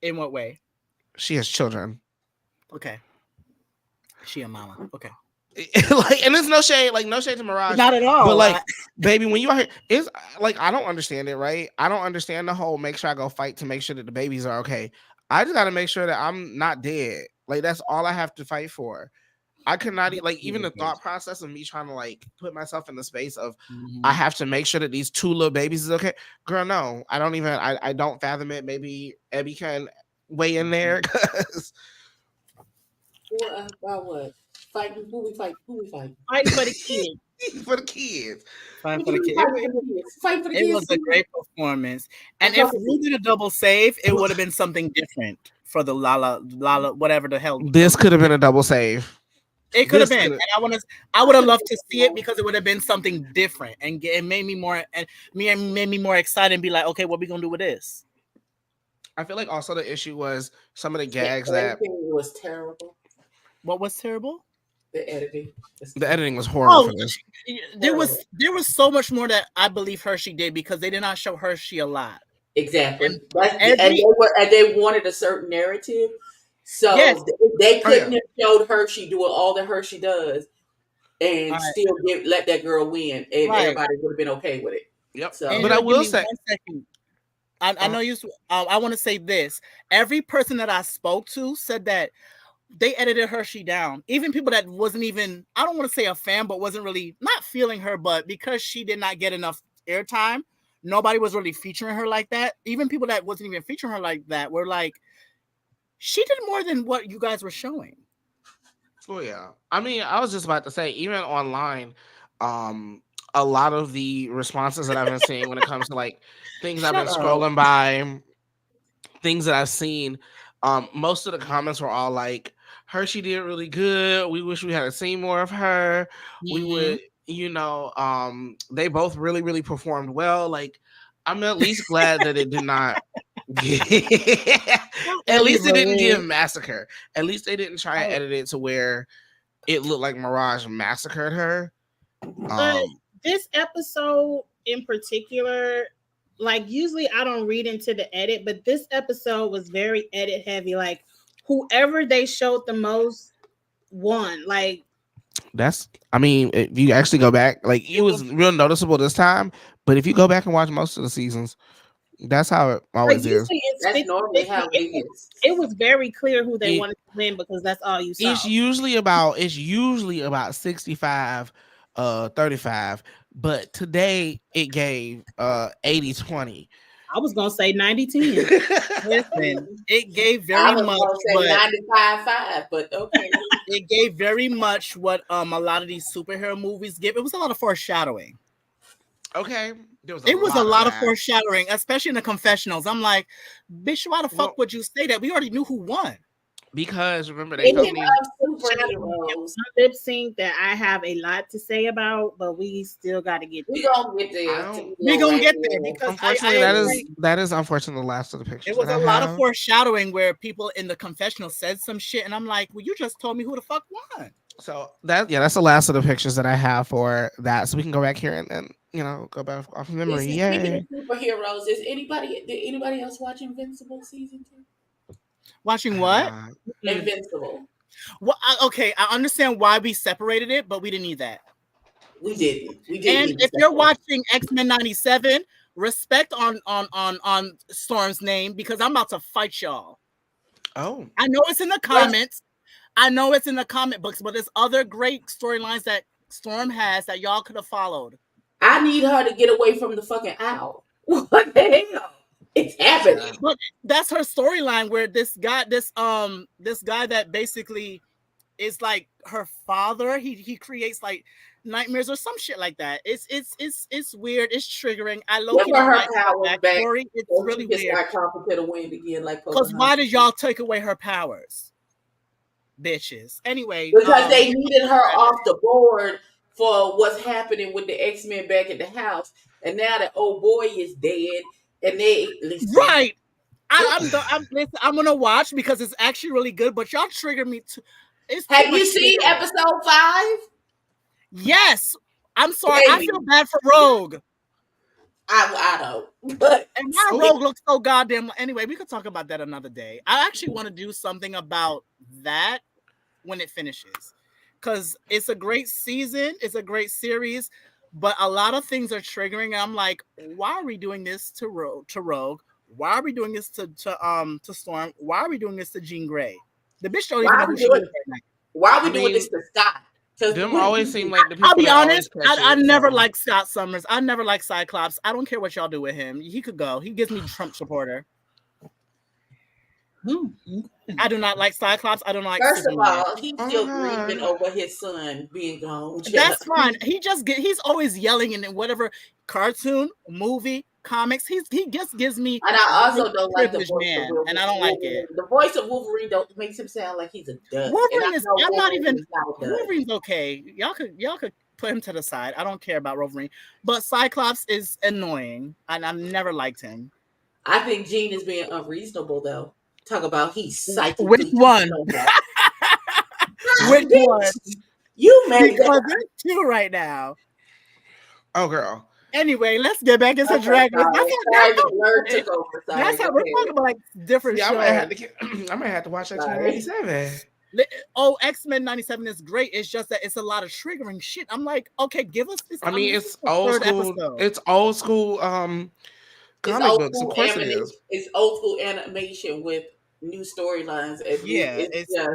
In what way? She has children. Okay. She a mama. Okay. And it's no shade to Mirage. Not at all. But baby, when you are here, it's like I don't understand it, right? I don't understand the whole make sure I go fight to make sure that the babies are okay. I just gotta make sure that I'm not dead. Like that's all I have to fight for. I could not even the thought process of me trying to put myself in the space of I have to make sure that these two little babies is okay. Girl, no, I don't even I don't fathom it. Maybe Abby can weigh in there because about what? Fighting? Who we fight? Fighting for the kids. for the kids. Fighting for the kids. Fighting for the It kids. was a great performance. And if Ru did a double save, it would have been something different for the Lala, whatever the hell. This could have been a double save. It could have been, and I would have loved to see it because it would have been something different, and it made me more excited and be like, okay, what we gonna do with this? I feel like also the issue was some of the gags that was terrible. What was terrible? The editing. The editing was horrible for this. There was so much more that I believe Hershey did because they did not show Hershey a lot. Exactly. And they wanted a certain narrative. So they couldn't have showed Hershey doing all that Hershey does and still let that girl win, and everybody would have been okay with it. Yep. So, but I will say, I know you. I want to say this. Every person that I spoke to said that they edited Hershey down. Even people that wasn't even, I don't want to say a fan, but wasn't really not feeling her, but because she did not get enough airtime, nobody was really featuring her like that. Even people that wasn't even featuring her like that were like, she did more than what you guys were showing. Oh yeah. I mean, I was just about to say, even online, a lot of the responses that I've been seeing when it comes to like things I've been scrolling by, things that I've seen, most of the comments were all like, Hershey did really good. We wish we had seen more of her. Mm-hmm. We would, they both really, really performed well. Like, I'm at least glad that it did not. At least it didn't give Massacre. At least they didn't try and edit it to where it looked like Mirage massacred her. But this episode in particular, like usually I don't read into the edit, but this episode was very edit heavy. Like whoever they showed the most won. Like if you actually go back, like it was real noticeable this time. But if you go back and watch most of the seasons, that's how it always is. That's normally how it is. It was very clear who they wanted to win because that's all you saw. It's usually about 65, 35. But today it gave 80-20. I was gonna say 90-10. Listen, it gave very much 95-5, but okay. It gave very much what a lot of these superhero movies give. It was a lot of foreshadowing. Okay. It was a lot of foreshadowing, especially in the confessionals. I'm like, bitch, why the fuck would you say that? We already knew who won. Because remember, they told me LipSync that I have a lot to say about, but we still got to get there. We gonna get there. We gonna get there because unfortunately, that is unfortunately the last of the pictures. It was a lot of foreshadowing where people in the confessional said some shit, and I'm like, well, you just told me who the fuck won. So that's the last of the pictures that I have for that. So we can go back here and go back off of memory. Yay! Superheroes. Did anybody else watch Invincible season 2? Watching what? Invincible. Well, okay, I understand why we separated it, but we didn't need that. We didn't. And if you're watching X-Men 97, respect on Storm's name because I'm about to fight y'all. Oh, I know it's in the comments. I know it's in the comic books, but there's other great storylines that Storm has that y'all could have folled. I need her to get away from the fucking owl. What the hell? It's happening. But that's her storyline where this guy that basically is like her father. He creates like nightmares or some shit like that. It's weird. It's triggering. I love her powers back. It's really weird. Because why did y'all take away her powers? Bitches. Anyway, because they needed her off the board for what's happening with the X-Men back at the house, and now that old boy is dead, and they right. I'm gonna watch because it's actually really good. But y'all triggered me too. Have you seen episode 5? Yes. I'm sorry. Baby. I feel bad for Rogue. I don't. But and why Rogue looks so goddamn. Anyway, we could talk about that another day. I actually want to do something about that when it finishes, because it's a great season. It's a great series, but a lot of things are triggering. And I'm like, why are we doing this to Rogue? Why are we doing this to Storm? Why are we doing this to Jean Grey? The bitch don't even know who she is right now. Why are we doing this to Scott? Them always seem like the people. I'll be honest. I never liked Scott Summers. I never liked Cyclops. I don't care what y'all do with him. He could go. He gives me Trump supporter. I do not like Cyclops. I don't like First Superman. of all, he's still grieving over his son being gone. That's fine. He's always yelling in whatever cartoon, movie, comics. He just gives me. And I also don't like the voice man, of Wolverine. And I don't like it. The voice of Wolverine makes him sound like he's a dust. Wolverine is. I'm not even. Wolverine's okay. Y'all could put him to the side. I don't care about Wolverine, but Cyclops is annoying, and I've never liked him. I think Jean is being unreasonable, though. Talk about he's psychic. Which one? Which one? You made because there's two right now. Oh, girl. Anyway, let's get back into Drag Race. That's how we're talking about like different shows. I might have to watch X-Men 97. Oh, X-Men 97 is great. It's just that it's a lot of triggering shit. I'm like, okay, give us this. I mean, it's old school. Episode. It's old school. Comic books. Of course it is. It's old school animation with new storylines. It's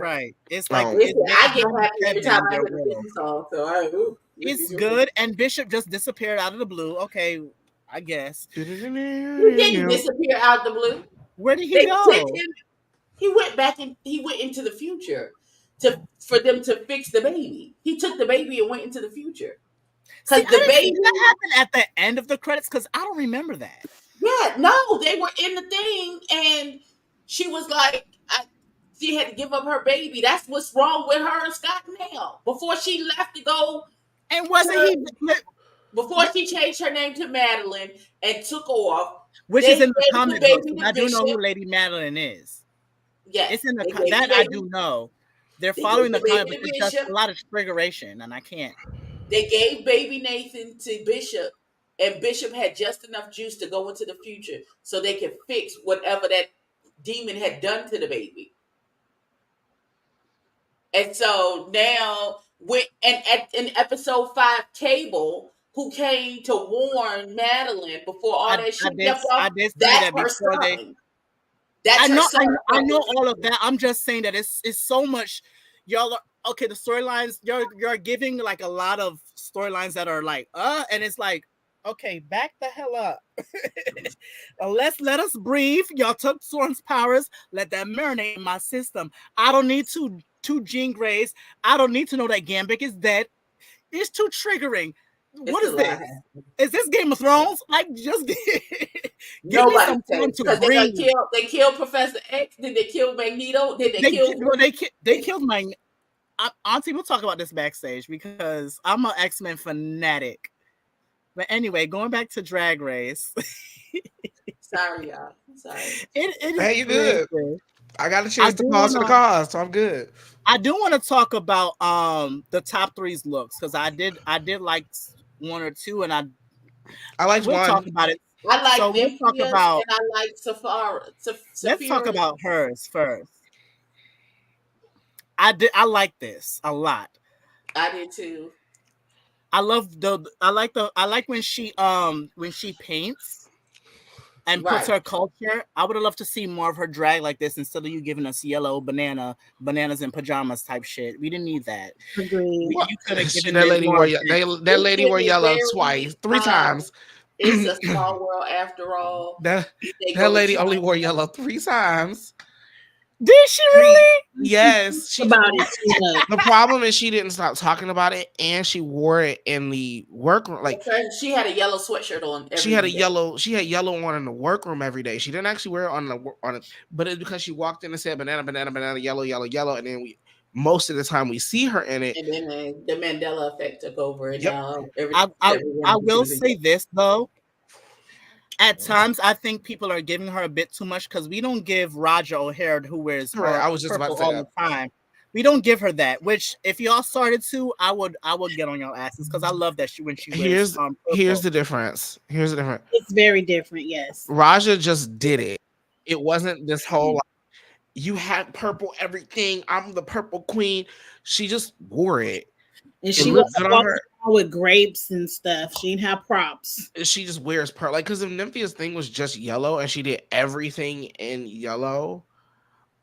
right. It's like I get happy every time I hear the song. So it's good. And Bishop just disappeared out of the blue. Okay, I guess. He didn't disappear out of the blue. Where did he go? He went back and he went into the future for them to fix the baby. He took the baby and went into the future. Because the baby that happened at the end of the credits. Because I don't remember that. Yeah, no, they were in the thing, and she was like, she had to give up her baby. That's what's wrong with her and Scott now. Before she left to go, and before she changed her name to Madeline and took off, which is in the comic books. I do know who Lady Madeline is. Yeah, it's in the that I do know. They're following the comic, but it's just a lot of triggeration, and I can't. They gave baby Nathan to Bishop. And Bishop had just enough juice to go into the future so they could fix whatever that demon had done to the baby. And so now, in episode 5, Cable, who came to warn Madeline before all that shit jumped off, that's her son. I know all of that. I'm just saying that it's so much. Y'all are okay. The storylines you're giving like a lot of storylines that are like and it's like. Okay, back the hell up. Let us breathe. Y'all took Soren's powers. Let that marinate in my system. I don't need two Jean Greys. I don't need to know that Gambit is dead. It's too triggering. What is this? Is this Game of Thrones? Like, just give me some time to breathe. They killed Professor X. Did they kill Magneto? Did they kill? They killed Magneto. Auntie, we'll talk about this backstage because I'm an X-Men fanatic. But anyway, going back to Drag Race. Sorry, y'all. Sorry. Hey, you good? I got a chance to pause for the cause, so I'm good. I do want to talk about the top 3's looks because I did like one or two, and I liked one. We'll talk about it. I like so we'll talk about, and I like Safari. Let's talk about hers first. I like this a lot. I did too. I like when she paints and puts her culture. I would have loved to see more of her drag like this instead of you giving us yellow bananas in pajamas type shit. We didn't need that. Agreed. You could have given that lady wore yellow three times. It's a small world after all. That lady only wore yellow 3 times. Did she really? Yes. About it. The problem is she didn't stop talking about it, and she wore it in the workroom. Like she had a yellow sweatshirt on. She had yellow on in the workroom every day. She didn't actually wear it on it, but it's because she walked in and said banana, yellow, and then most of the time we see her in it. And then the Mandela effect took over. And now I will say this though. At times, I think people are giving her a bit too much because we don't give Raja O'Hare, who wears I was just about to say all the time. We don't give her that. Which, if y'all started to, I would get on your asses because I love that when she wears. Here's the difference. It's very different. Yes, Raja just did it. It wasn't this whole. You had purple everything. I'm the purple queen. She just wore it. And she was with grapes and stuff. She didn't have props. She just wears pearl. Like, because if Nymphia's thing was just yellow and she did everything in yellow,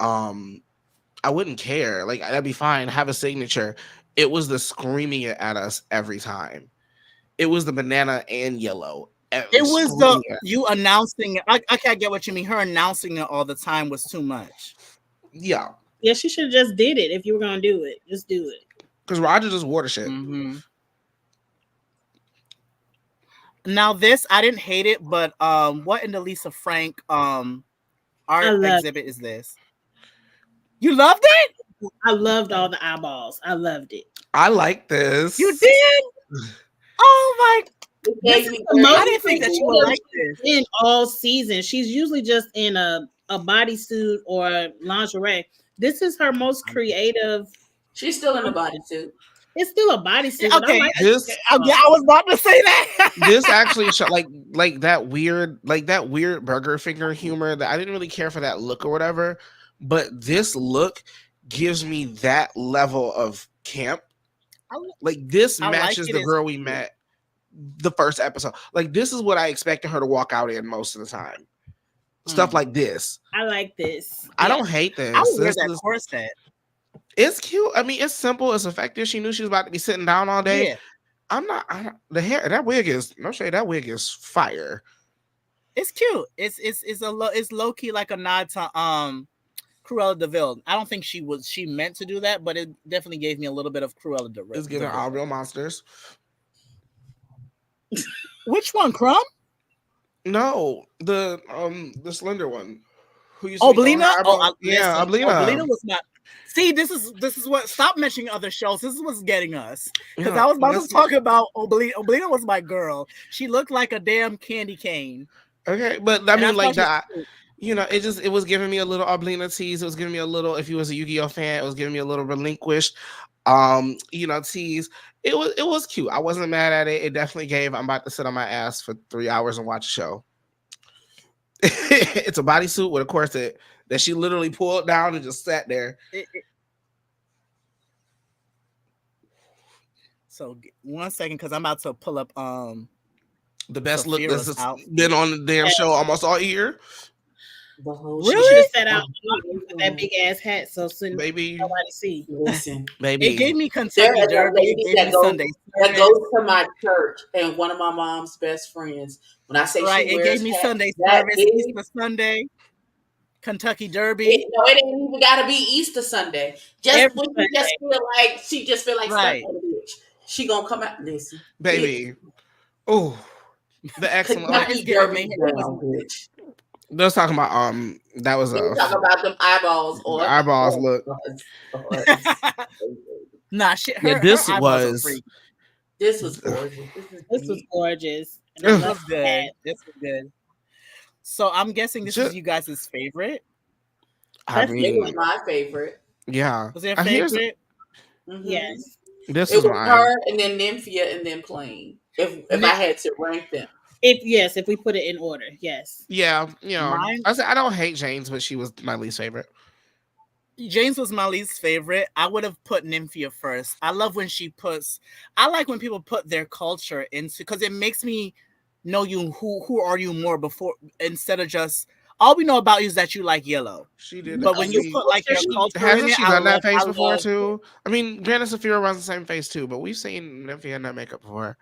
I wouldn't care. Like, that'd be fine. Have a signature. It was the screaming it at us every time. It was the banana and yellow It was you announcing it. I can't get what you mean. Her announcing it all the time was too much. Yeah. Yeah, she should have just did it. If you were gonna do it, just do it. Because Roger just wore the shit. Mm-hmm. Now this, I didn't hate it, but what in the Lisa Frank art exhibit is this? You loved it? I loved all the eyeballs. I loved it. I like this. You did? Oh my! I didn't think that you would like this. In all seasons, she's usually just in a bodysuit or lingerie. This is her most creative. She's still in a bodysuit. It's still a bodysuit. Okay, I was about to say that. This actually like that weird burger finger humor that I didn't really care for that look or whatever, but this look gives me that level of camp. Like this matches the girl we met the first episode. Like this is what I expected her to walk out in most of the time. Stuff like this. I like this. I don't hate this. I would wear that corset. It's cute. I mean, it's simple. It's effective. She knew she was about to be sitting down all day. Yeah. The hair. That wig is no shade. That wig is fire. It's cute. It's low key like a nod to Cruella de Vil. I don't think she meant to do that, but it definitely gave me a little bit of Cruella de Vil. It's giving All Real Monsters. Which one, Crumb? No, the slender one. Who you? Oh, Belina. Yeah, Belina. Belina was not. See, this is what. Stop mentioning other shows. This is what's getting us. Because I was about to talk about Obelina. Obelina was my girl. She looked like a damn candy cane. Okay, but I mean, like that. You know, it was giving me a little Obelina tease. It was giving me a little. If you was a Yu-Gi-Oh fan, it was giving me a little Relinquished. Tease. It was cute. I wasn't mad at it. It definitely gave. I'm about to sit on my ass for 3 hours and watch a show. It's a bodysuit with a corset that she literally pulled down and just sat there. So 1 second, because I'm about to pull up the best look that's been on the damn show almost all year. Really? She should have set out with that big ass hat so soon baby nobody see. Listen, baby. It gave me Kentucky Derby. That goes to my church and one of my mom's best friends. When I say right, it gave me Sunday service, Easter Sunday, Kentucky Derby. It ain't even got to be Easter Sunday. Just when you just feel like right. Stuck on the bitch. She gonna come out. Listen, baby. Oh, the excellent. Bitch. They was talking about that was talking about them eyeballs or the eyeballs look. Nah, shit. This was gorgeous. This was gorgeous. This was good. This was good. So I'm guessing this is you guys' favorite. It was my favorite. Yeah. Was it your favorite? Mm-hmm. Yes. This was mine. Her and then Nymphia and then Plain. If I had to rank them. If we put it in order, yes. Yeah, you know. I said I don't hate Jane's, but she was my least favorite. James was my least favorite. I would have put Nymphia first. I love when I like when people put their culture into, because it makes me know you who are you more before, instead of just all we know about you is that you like yellow. She did, but when you put like your culture in it, she done that face before too? I mean, granted, Saphira runs the same face too, but we've seen Nymphia in that makeup before.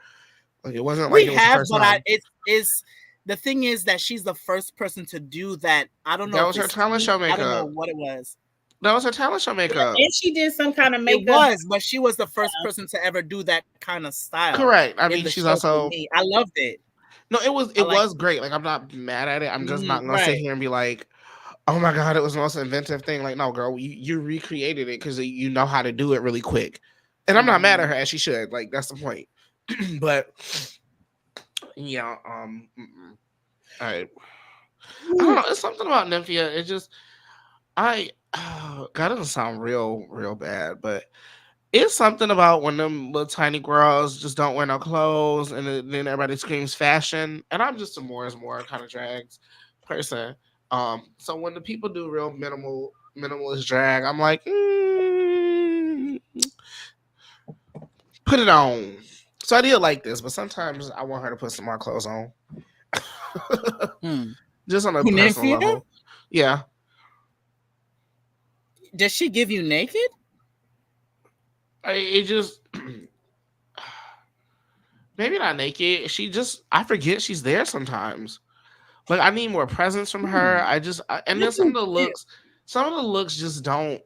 Like it wasn't like it was the first time. It's the thing is that she's the first person to do that. I don't know. That was her talent show makeup. I don't know what it was. That was her talent show makeup. And she did some kind of makeup. It was, but she was the first person to ever do that kind of style. Correct. I mean, she's also. I loved it. No, it was great. Like I'm not mad at it. I'm just not gonna sit here and be like, oh my god, it was the most inventive thing. Like, no, girl, you recreated it because you know how to do it really quick. And I'm not mad at her, as she should. Like that's the point. But yeah, all right. I don't know. It's something about Nymphia. It just, God, it doesn't sound real bad, but it's something about when them little tiny girls just don't wear no clothes, and then everybody screams fashion. And I'm just a more is more kind of drags person. So when the people do real minimalist drag, I'm like, put it on. So I did like this, but sometimes I want her to put some more clothes on. Just on a personal level. Yeah. Does she give you naked? It just maybe not naked. I forget she's there sometimes. Like I need more presence from her. And then some of the looks just don't.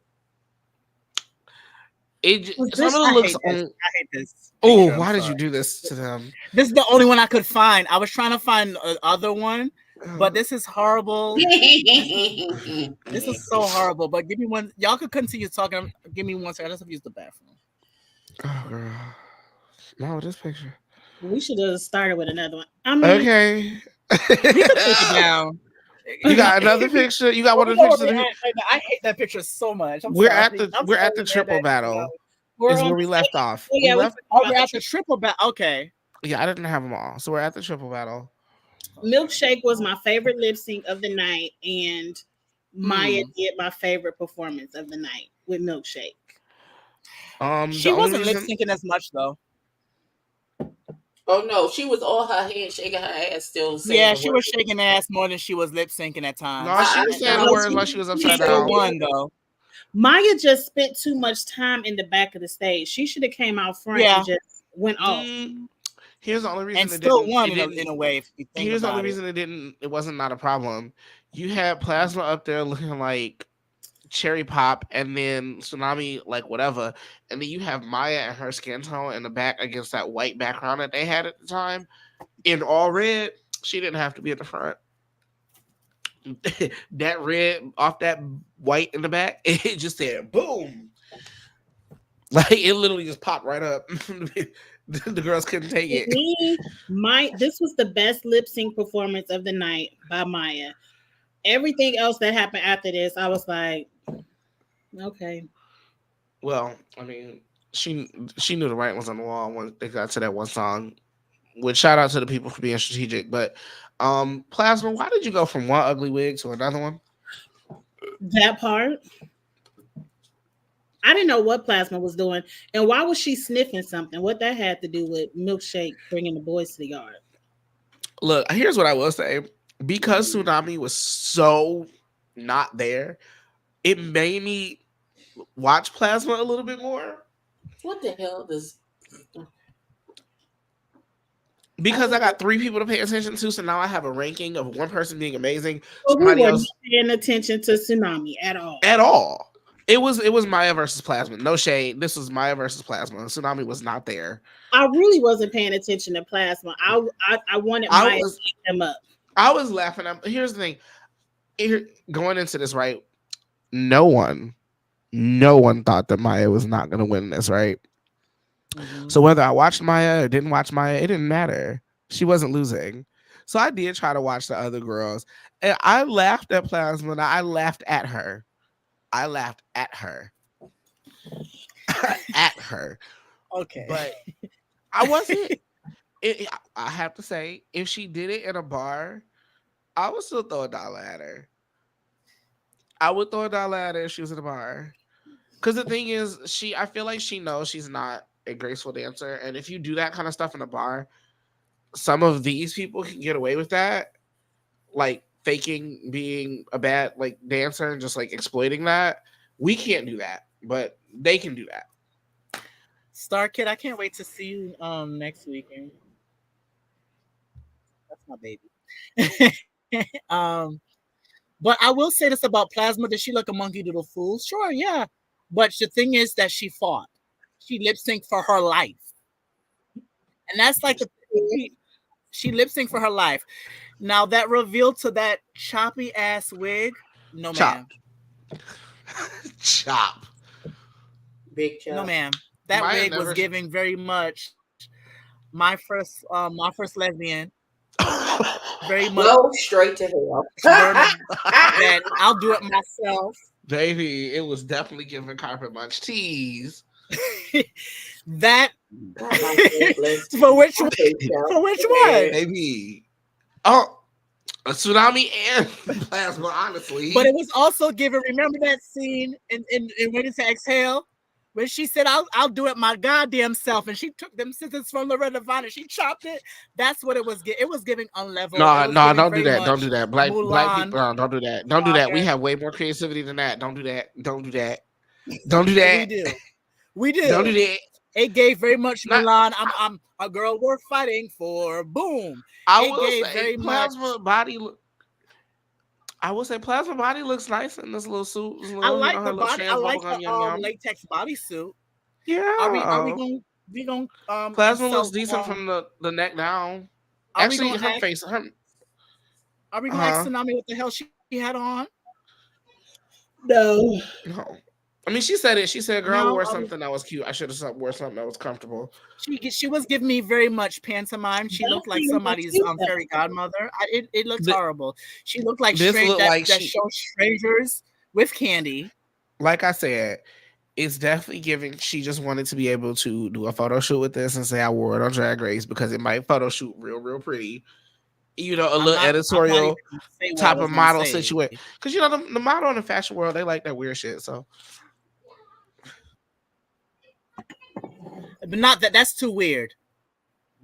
Some of the looks. I hate this. Oh, why did you do this to them? This is the only one I could find. I was trying to find the other one, but this is horrible. This is so horrible. But give me one. Y'all could continue talking. Give me 1 second. I just have to use the bathroom. Oh, girl. No, this picture. We should have started with another one. Okay. You can take it down. You got another picture. You got one of the pictures. I hate that picture so much. We're at the triple battle. Is where we left off. Yeah, we're at the triple battle. Okay. Yeah, I didn't have them all, so we're at the triple battle. Milkshake was my favorite lip sync of the night, and Maya did my favorite performance of the night with Milkshake. She wasn't lip syncing as much though. Oh no, she was on her head shaking her ass still. Yeah, she was shaking ass more than she was lip syncing at times. No, she was saying the words while she was upside down. One though. Maya just spent too much time in the back of the stage. She should have came out front and just went off. Here's the only reason and still won in a way. If you think here's the only reason it wasn't not a problem. You had Plasma up there looking like Cherry Pop, and then Tsunami like whatever, and then you have Maya and her skin tone in the back against that white background that they had at the time in all red. She didn't have to be at the front. That red off that white in the back, it just said boom. Like it literally just popped right up. The girls couldn't take it. This was the best lip sync performance of the night by Maya. Everything else that happened after this, I was like, okay. Well, I mean, she knew the writing was on the wall when they got to that one song. Which shout out to the people for being strategic. But Plasma, why did you go from one ugly wig to another one? That part. I didn't know what Plasma was doing. And why was she sniffing something? What that had to do with Milkshake bringing the boys to the yard? Look, here's what I will say. Because Tsunami was so not there, it made me watch Plasma a little bit more. What the hell does... Because I got 3 people to pay attention to, so now I have a ranking of one person being amazing. Well, we weren't paying attention to Tsunami at all. At all. It was Maya versus Plasma. No shade. This was Maya versus Plasma. Tsunami was not there. I really wasn't paying attention to Plasma. I wanted Maya to pick them up. I was laughing. Here's the thing. Going into this, right? No one thought that Maya was not going to win this, right? Mm-hmm. So whether I watched Maya or didn't watch Maya, it didn't matter. She wasn't losing. So I did try to watch the other girls. And I laughed at Plasma. And I laughed at her. At her. Okay. But I wasn't. I have to say, if she did it in a bar, I would still throw $1 at her. I would throw $1 at her if she was in a bar. Because the thing is, I feel like she knows she's not a graceful dancer. And if you do that kind of stuff in a bar, some of these people can get away with that. Like faking being a bad like dancer and just like exploiting that. We can't do that, but they can do that. Star Kid, I can't wait to see you next weekend. That's my baby. But I will say this about Plasma. Did she look a monkey doodle fool? Sure, yeah. But the thing is that she fought. She lip synced for her life. And that's like she lip synced for her life. Now that reveal to that choppy ass wig, no ma'am. Chop. Big chop. No ma'am. That wig was giving very much my first lesbian. Very much. Go straight to hell. That I'll do it myself. Baby, it was definitely giving Carpet Munch tease. That for which one? For which one? Baby. Oh, a Tsunami and Plasma, honestly. But it was also giving. Remember that scene in Ready to Exhale? When she said, I'll do it my goddamn self. And she took them scissors from Loretta Devine and she chopped it. That's what it was. It was giving unleveled. No, don't do that. Don't do that. Black people, don't do that. Don't do that. We have way more creativity than that. Don't do that. Don't do that. Don't do that. We do. Don't do that. It gave very much Milan. I'm a girl worth fighting for. Boom. I will say Plasma Body. I will say Plasma Body looks nice in this little suit. This little, I like her the body. I like the latex bodysuit. Yeah. Are we gonna Plasma looks decent from the neck down. Actually, her face. Are we gonna ask Tsunami what the hell she had on? No. I mean, she said it. She said, "Girl, wore something that was cute. I should have wore something that was comfortable." She was giving me very much pantomime. She looked like somebody's fairy godmother. It looked horrible. She looked like that show Strangers with Candy. Like I said, it's definitely giving. She just wanted to be able to do a photo shoot with this and say I wore it on Drag Race because it might photo shoot real pretty. You know, a little editorial type of model situation. Because you know the model in the fashion world, they like that weird shit. So. But not that. That's too weird.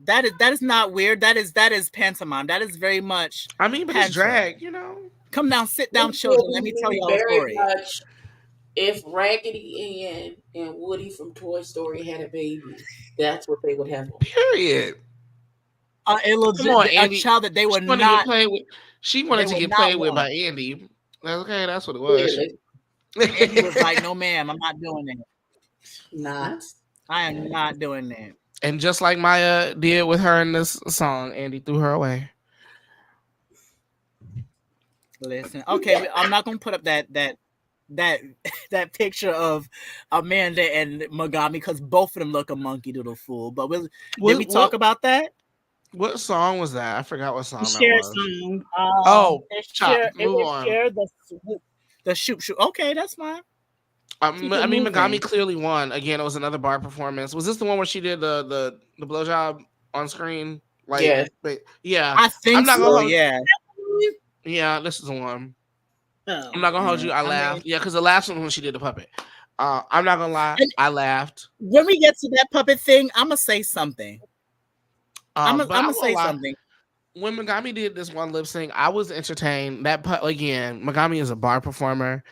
That is not weird. That is pantomime. That is very much. I mean, but it's drag, you know. Come down, sit down, children. Let me tell you a story. Much if Raggedy Ann and Woody from Toy Story had a baby, that's what they would have. Period. A child that they would not play with. She wanted to get played with by Andy. Okay, that's what it was. He was like, "No, ma'am, I'm not doing that. Not. I am not doing that." And just like Maya did with her in this song, Andy threw her away. Listen, okay, I'm not gonna put up that picture of Amanda and Megami because both of them look a monkey doodle fool. But did we talk about that? What song was that? I forgot what song that was. Move on. The shoot. Okay, that's fine. I mean, Megami clearly won. Again, it was another bar performance. Was this the one where she did the blowjob on screen? Like, yeah. I think Yeah, this is the one. I'm not gonna hold you. I laughed. Because the last one when she did the puppet. I'm not gonna lie. I laughed. When we get to that puppet thing, I'm gonna say something. I'm gonna say something. When Megami did this one lip sync, I was entertained. Again, Megami is a bar performer.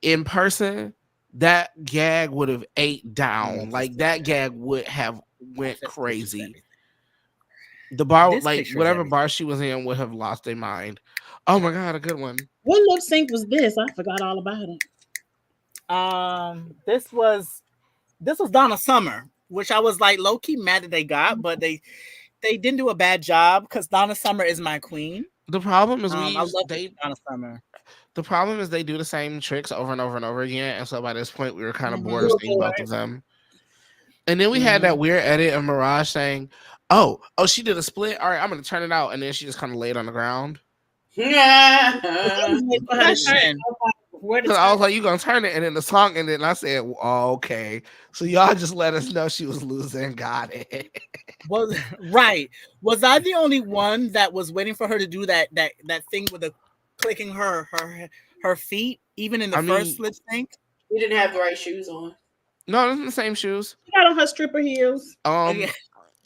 In person, that gag would have ate down. Like that gag would have went crazy. The bar, whatever bar she was in, would have lost their mind. Oh my god, a good one. What lip sync was this? I forgot all about it. This was Donna Summer, which I was like low key mad that they got, but they didn't do a bad job because Donna Summer is my queen. The problem is I love Donna Summer. The problem is they do the same tricks over and over and over again, and so by this point we were kind of bored of seeing both of them. And then we had that weird edit of Mirage saying, "Oh, she did a split. All right, I'm gonna turn it out," and then she just kind of laid on the ground. I was like, "You gonna turn it?" And then the song ended, and I said, oh, "Okay." So y'all just let us know she was losing. Got it. Was I the only one that was waiting for her to do that thing with the clicking her feet, even in the first lip sync? You didn't have the right shoes on. No, it's the same shoes. She got on her stripper heels.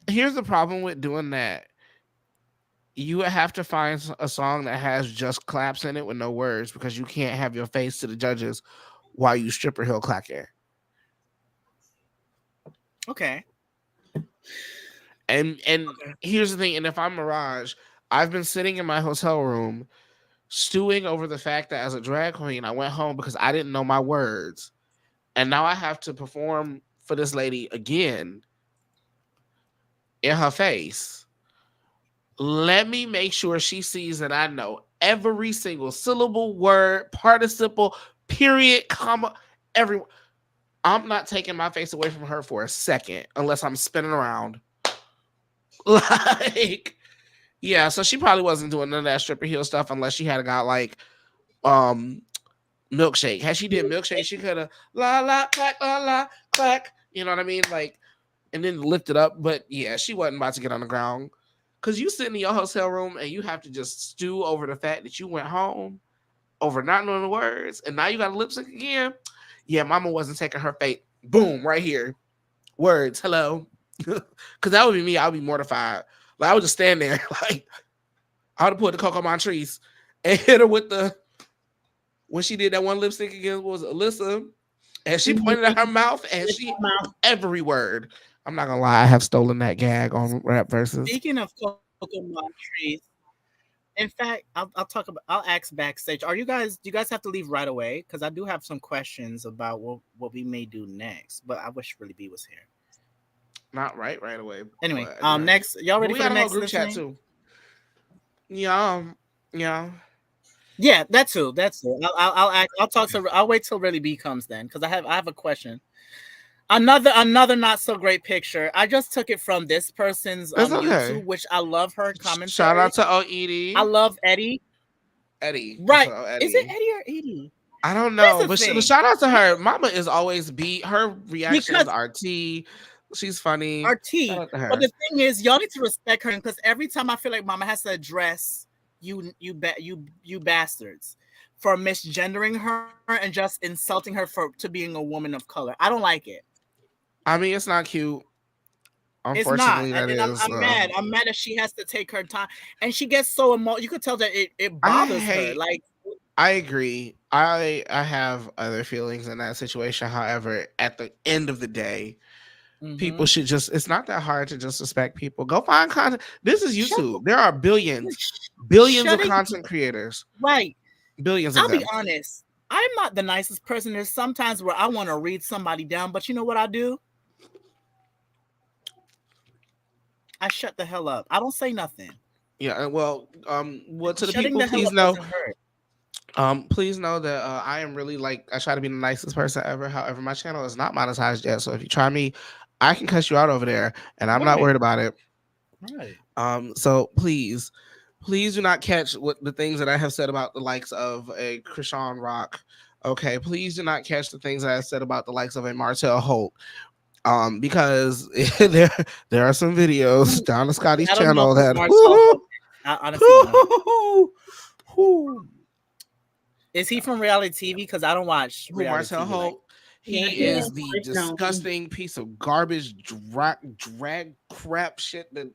Here's the problem with doing that. You would have to find a song that has just claps in it with no words because you can't have your face to the judges while you stripper heel clacking. Okay. And here's the thing. And if I'm Mirage, I've been sitting in my hotel room stewing over the fact that as a drag queen, I went home because I didn't know my words. And now I have to perform for this lady again in her face. Let me make sure she sees that I know every single syllable, word, participle, period, comma, every. I'm not taking my face away from her for a second unless I'm spinning around. Like, yeah, so she probably wasn't doing none of that stripper heel stuff unless she had got like milkshake. Had she did milkshake, she could have la clack, you know what I mean? Like, and then lift it up. But yeah, she wasn't about to get on the ground. Cause you sit in your hotel room and you have to just stew over the fact that you went home over not knowing the words, and now you got to lip sync again. Yeah, mama wasn't taking her fate. Boom, right here. Words, hello. Cause that would be me. I would be mortified. Like I would just stand there, like I would have put the Coco Montrese and hit her with the when she did that one lip sync against was Alyssa, and she pointed at her mouth and she every word. I'm not gonna lie, I have stolen that gag on Rap Versus. Speaking of coconut trees, in fact, I'll ask backstage. Do you guys have to leave right away? Because I do have some questions about what we may do next. But I wish Really B was here. Not right away. Anyway, but, next, y'all ready for the next group chat too? Yeah. Yeah, that's too. I'll talk to. I'll wait till Really B comes then, because I have a question. Another not so great picture. I just took it from this person's YouTube, which I love her commentary. Shout out to Edie. I love Eddie. Right? Eddie. Is it Eddie or Edie? I don't know, but shout out to her. Mama is always beat. Her reactions are T. She's funny. RT. But the thing is, y'all need to respect her, because every time I feel like Mama has to address you bastards for misgendering her and just insulting her to being a woman of color. I don't like it. I mean, it's not cute. Unfortunately, it's not. I'm mad. I'm mad that she has to take her time, and she gets so emotional. You could tell that it bothers her. Like, I agree. I have other feelings in that situation. However, at the end of the day, people should just. It's not that hard to just respect people. Go find content. This is YouTube. There are billions of content creators. Right. Billions of them. I'll be honest. I'm not the nicest person. There's sometimes where I want to read somebody down, but you know what I do? I shut the hell up. I don't say nothing. Yeah, well, to the people, please know. Please know that I am really I try to be the nicest person ever. However, my channel is not monetized yet, so if you try me, I can cuss you out over there, and I'm not worried about it. Right. So please do not catch the things that I have said about the likes of a Krishan Rock. Okay, please do not catch the things that I said about the likes of a Martell Holt. Because there are some videos down on Scotty's channel that is he from reality TV? Because I don't watch reality Martell TV. Holt. He is the disgusting piece of garbage drag crap shit that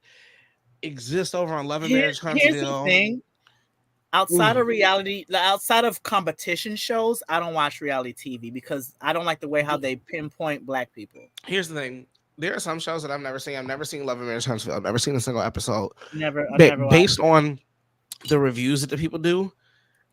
exists over on Love and Marriage Huntsville. Here's the thing. Outside of reality, outside of competition shows, I don't watch reality TV because I don't like the way how they pinpoint black people. Here's the thing. There are some shows that I've never seen. I've never seen Love and Marriage Huntsville. I've never seen a single episode. Based on the reviews that the people do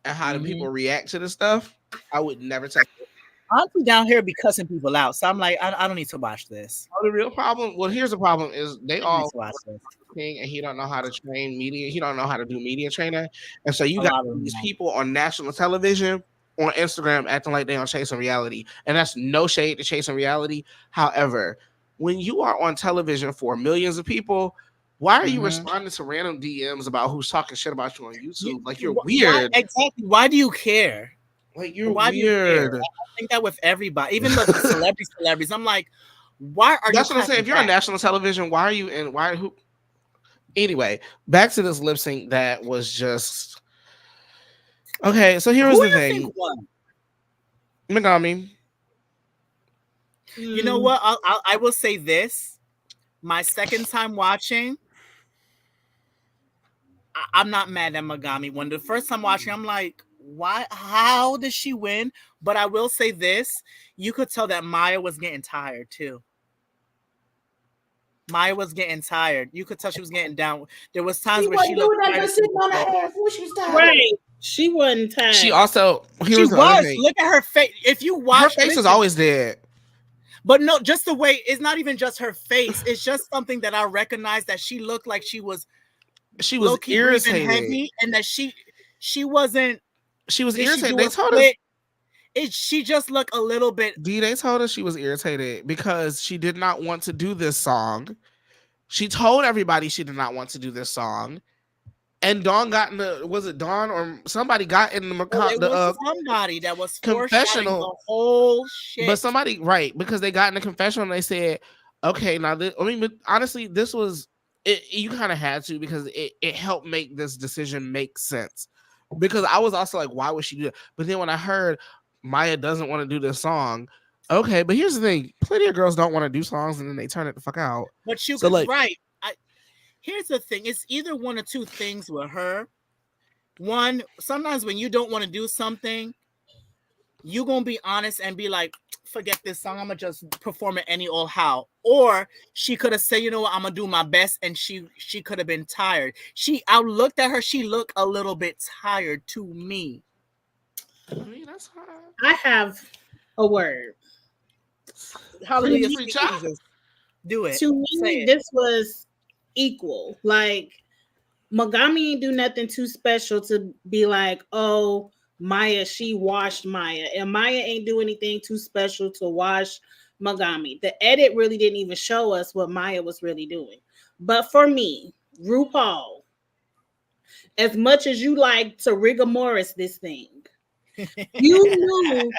and how the people react to the stuff, I would never touch it. Auntie down here be cussing people out, so I'm like, I don't need to watch this. The real problem, here's the problem: is they all watch this thing, and he don't know how to train media. He don't know how to do media training, and so you got these people on national television, on Instagram, acting like they on Chasing Reality, and that's no shade to Chasing Reality. However, when you are on television for millions of people, why are you responding to random DMs about who's talking shit about you on YouTube? Like, you're weird. Exactly. Why do you care? Like, you're weird. I think that with everybody, even the celebrities. I'm like, why are That's what I'm saying. If you're on national television, why are you in? Who? Anyway, back to this lip sync that was just okay. So here was the thing. Megami. You know what? I will say this. My second time watching, I'm not mad at Megami. When the first time watching, I'm like, why? How did she win? But I will say this: you could tell that Maya was getting tired too. Maya was getting tired. You could tell she was getting down. There was times where she looked tired. Right. She wasn't tired. She also she was. Look at her face. If you watch, her face is always dead. But no, just the way. It's not even just her face. It's just something that I recognize that she looked like she was. She was irritated, heavy, and that she wasn't. She was irritated. They told us. She just looked a little bit. They told us she was irritated because she did not want to do this song. She told everybody she did not want to do this song. And Dawn got in the, was it Dawn or somebody got in the somebody that was confessional the whole shit. But somebody, right, because they got in the confessional and they said, okay, now this, I mean, honestly, this was it, you kind of had to, because it helped make this decision make sense. Because I was also like, why would she do that? But then when I heard Maya doesn't want to do this song, okay, but here's the thing: plenty of girls don't want to do songs and then they turn it the fuck out. But you, so like, right? Here's the thing: it's either one or two things with her. One, sometimes when you don't want to do something, you're gonna be honest and be like, forget this song. I'm gonna just perform it any old how. Or she could have said, you know what, I'm gonna do my best, and she could have been tired. I looked at her. She looked a little bit tired to me. I mean, that's hard. I have a word. Hallelujah, Jesus. Do it. To me, this was equal. Like, Megami ain't do nothing too special to be like, oh, Maya, she washed Maya. And Maya ain't do anything too special to wash Megami. The edit really didn't even show us what Maya was really doing. But for me, RuPaul, as much as you like to rigor mortis this thing, you knew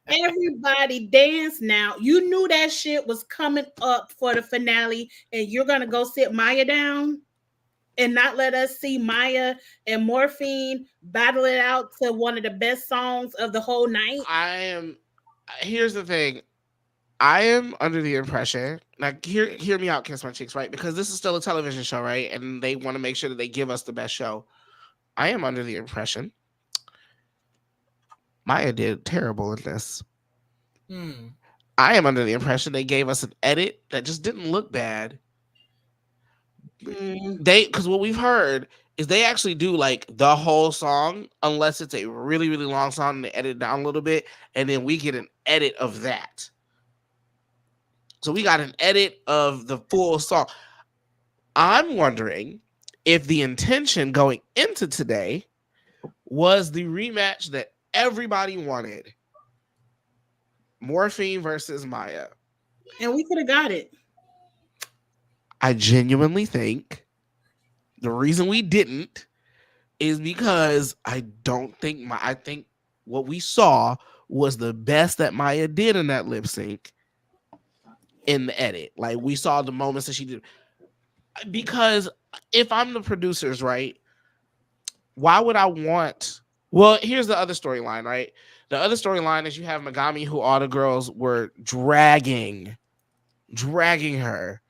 everybody dance now. You knew that shit was coming up for the finale, and you're gonna go sit Maya down and not let us see Maya and Morphine battle it out to one of the best songs of the whole night. Here's the thing. I am under the impression, like, hear me out, Kiss My Cheeks, right? Because this is still a television show, right? And they want to make sure that they give us the best show. I am under the impression Maya did terrible in this. I am under the impression they gave us an edit that just didn't look bad. Because what we've heard is they actually do like the whole song, unless it's a really, really long song and they edit it down a little bit, and then we get an edit of that. So we got an edit of the full song. I'm wondering if the intention going into today was the rematch that everybody wanted. Morphine versus Maya. And we could have got it. I genuinely think the reason we didn't is because I think what we saw was the best that Maya did in that lip sync in the edit. Like, we saw the moments that she did. Because if I'm the producers, right, why would I want... Well, here's the other storyline, right? The other storyline is you have Megami, who all the girls were dragging her.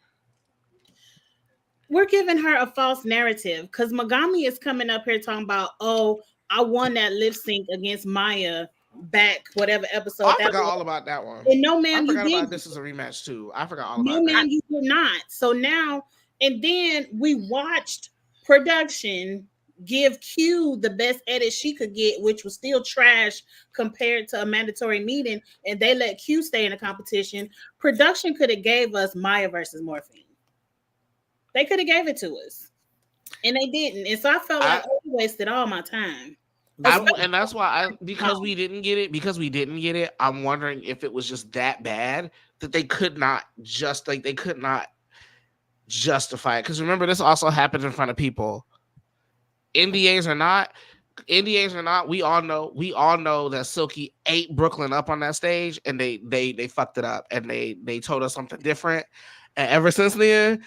We're giving her a false narrative because Megami is coming up here talking about, oh, I won that lip sync against Maya back, whatever episode. I forgot all about that one. And no, man, I forgot you about did. this is a rematch too. I forgot all about that. No, man, you did not. So now, and then we watched production give Q the best edit she could get, which was still trash compared to a mandatory meeting, and they let Q stay in the competition. Production could have gave us Maya versus Morphine. They could have gave it to us, and they didn't. And so I felt like I wasted all my time. And that's why because we didn't get it, I'm wondering if it was just that bad that they could not justify it. Because remember, this also happened in front of people. NDAs or not, we all know that Silky ate Brooklyn up on that stage, and they fucked it up, and they told us something different. And ever since then,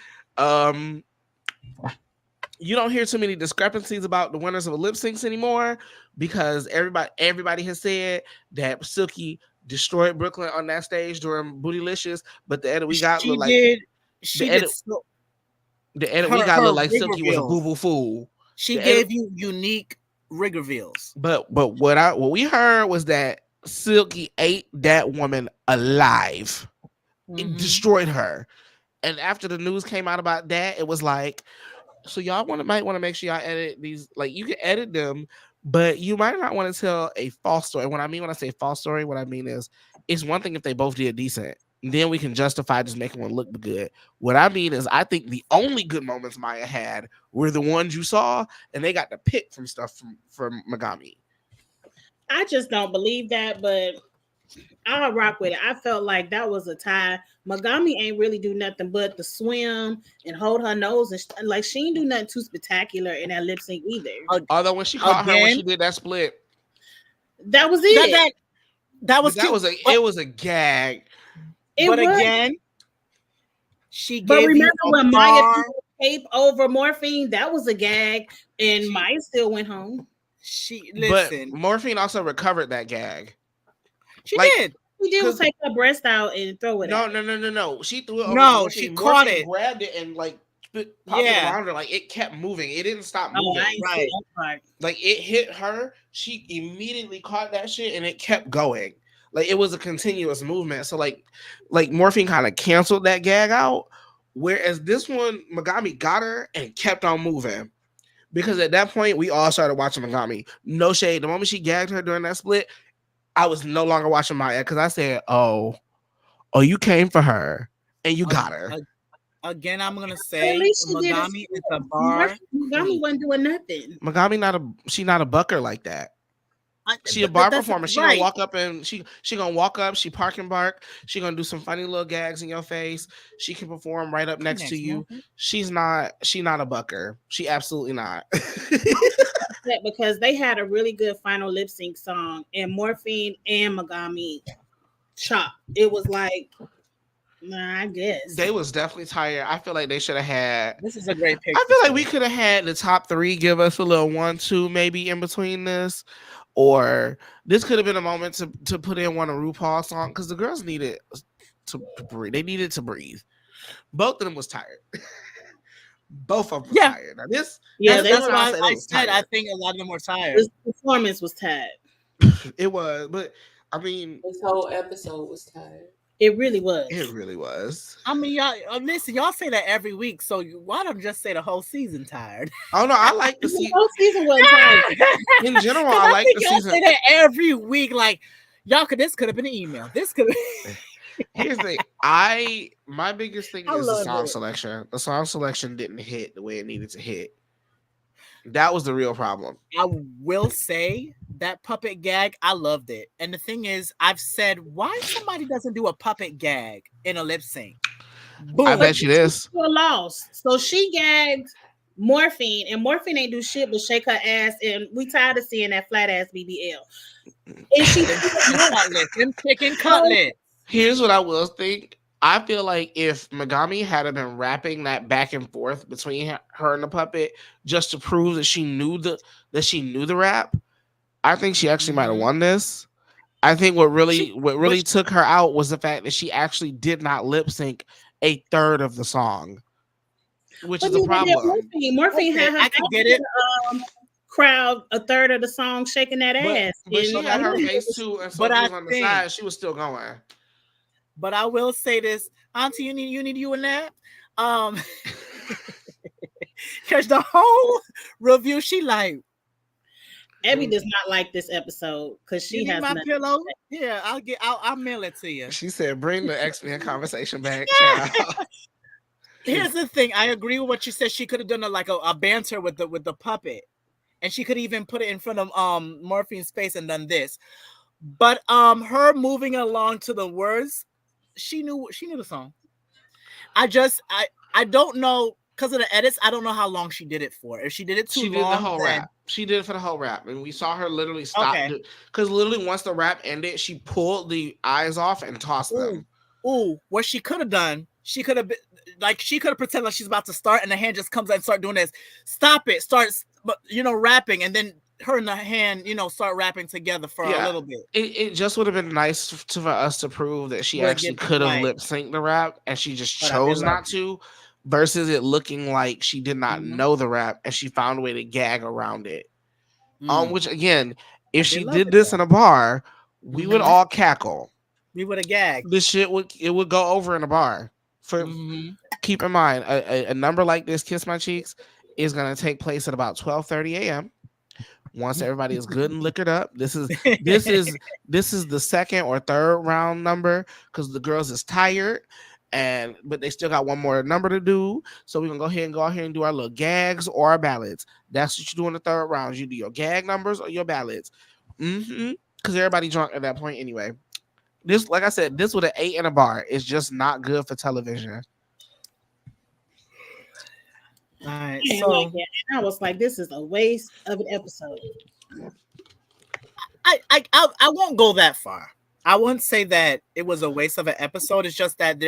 you don't hear too many discrepancies about the winners of the lip syncs anymore, because everybody has said that Silky destroyed Brooklyn on that stage during Bootylicious, but the edit we got looked like the edit we got looked like Silky was a boo-boo fool. She gave you unique rig reveals. But what we heard was that Silky ate that woman alive. It destroyed her. And after the news came out about that, it was like, so y'all might want to make sure y'all edit these. Like, you can edit them, but you might not want to tell a false story. When I say false story, what I mean is, it's one thing if they both did decent. Then we can justify just making one look good. What I mean is, I think the only good moments Maya had were the ones you saw, and they got to pick from stuff from Megami. I just don't believe that, but I'll rock with it. I felt like that was a tie. Megami ain't really do nothing but the swim and hold her nose, and like, she ain't do nothing too spectacular in that lip sync either. Although when she caught her when she did that split, that was it. It was a gag. Again, she gave. But remember when Maya threw tape over Morphine? That was a gag, and Maya still went home. But Morphine also recovered that gag. She did. She did take her breast out and throw it. No. She threw it. No, she caught it, grabbed it, and like popped it around her. Like, it kept moving. It didn't stop moving. Right. Like, it hit her. She immediately caught that shit, and it kept going. Like it was a continuous movement. So like Morphine kind of canceled that gag out. Whereas this one, Megami got her and kept on moving. Because at that point, we all started watching Megami. No shade. The moment she gagged her during that split, I was no longer watching Maya because I said, "Oh, you came for her and you got her." Again, I'm gonna say Megami is a bar. Megami wasn't doing nothing. Megami she not a bucker like that. She a bar performer. She gonna walk up and she gonna walk up. She park and bark. She gonna do some funny little gags in your face. She can perform right up next to you. She not a bucker. She absolutely not. Because they had a really good final lip sync song, and Morphine and Megami chop. It was like, nah, I guess they was definitely tired. I feel like they should have had. This is a great pick. I feel like we could have had the top 3 give us a little 1-2 maybe in between this. Or this could have been a moment to put in one of RuPaul's song because the girls needed to breathe. They needed to breathe. Both of them was tired. Both of them were tired. Now that's why I said I think a lot of them were tired. This performance was tired. It was, but I mean, this whole episode was tired. It really was. It really was. I mean, y'all listen. Y'all say that every week, so why don't just say the whole season tired? Oh no, I like the season. The whole season was tired. In general, I like the season. Say that every week, like y'all could. This could have been an email. This could. Here's the thing. My biggest thing is the song selection. The song selection didn't hit the way it needed to hit. That was the real problem. I will say that puppet gag, I loved it. And the thing is, I've said, why somebody doesn't do a puppet gag in a lip sync? Boom. I bet you this. Still lost. So she gagged Morphine, and Morphine ain't do shit but shake her ass, and we tired of seeing that flat ass BBL. And she them chicken cutlets. Here's what I will think. I feel like if Megami had been rapping that back and forth between her and the puppet just to prove that she knew the rap, I think she actually might have won this. I think what really took her out was the fact that she actually did not lip sync a third of the song, which is a problem. Morphine had her. I can get it. Crowd a third of the song shaking that ass. But she had her face too, and so she was on the side. She was still going. But I will say this, Auntie, you need you a nap. Because the whole review, she like, Abby does not like this episode because she has my pillow. Yeah, I'll mail it to you. She said, "Bring the X-Men conversation back." Here's the thing. I agree with what you said. She could have done a banter with the puppet, and she could even put it in front of Morphine's face and done this. But her moving along to the words. She knew the song. I don't know because of the edits. I don't know how long she did it for. If she did it too long, she did the whole rap. She did it for the whole rap, and we saw her literally stop. Because literally once the rap ended, she pulled the eyes off and tossed them. Ooh, what she could have done? She could have pretended like she's about to start, and the hand just comes out and start doing this. Stop it! Starts, rapping, and then her and the hand, start rapping together for a little bit. It just would have been nice for us to prove that she actually could have lip synced the rap and she just chose not to, versus it looking like she did not know the rap and she found a way to gag around it. Which again, if she did this in a bar, we would all cackle. We would have gagged. This shit would go over in a bar. Keep in mind, a number like this, Kiss My Cheeks, is gonna take place at about 12:30 a.m. Once everybody is good and liquored up, this is the second or third round number because the girls is tired, but they still got one more number to do. So we're gonna go ahead and do our little gags or our ballads. That's what you do in the third round. You do your gag numbers or your ballads. Because everybody drunk at that point anyway. This, like I said, this with an 8 in a bar is just not good for television. All right, so I was like, this is a waste of an episode. I won't go that far. I wouldn't say that it was a waste of an episode. It's just that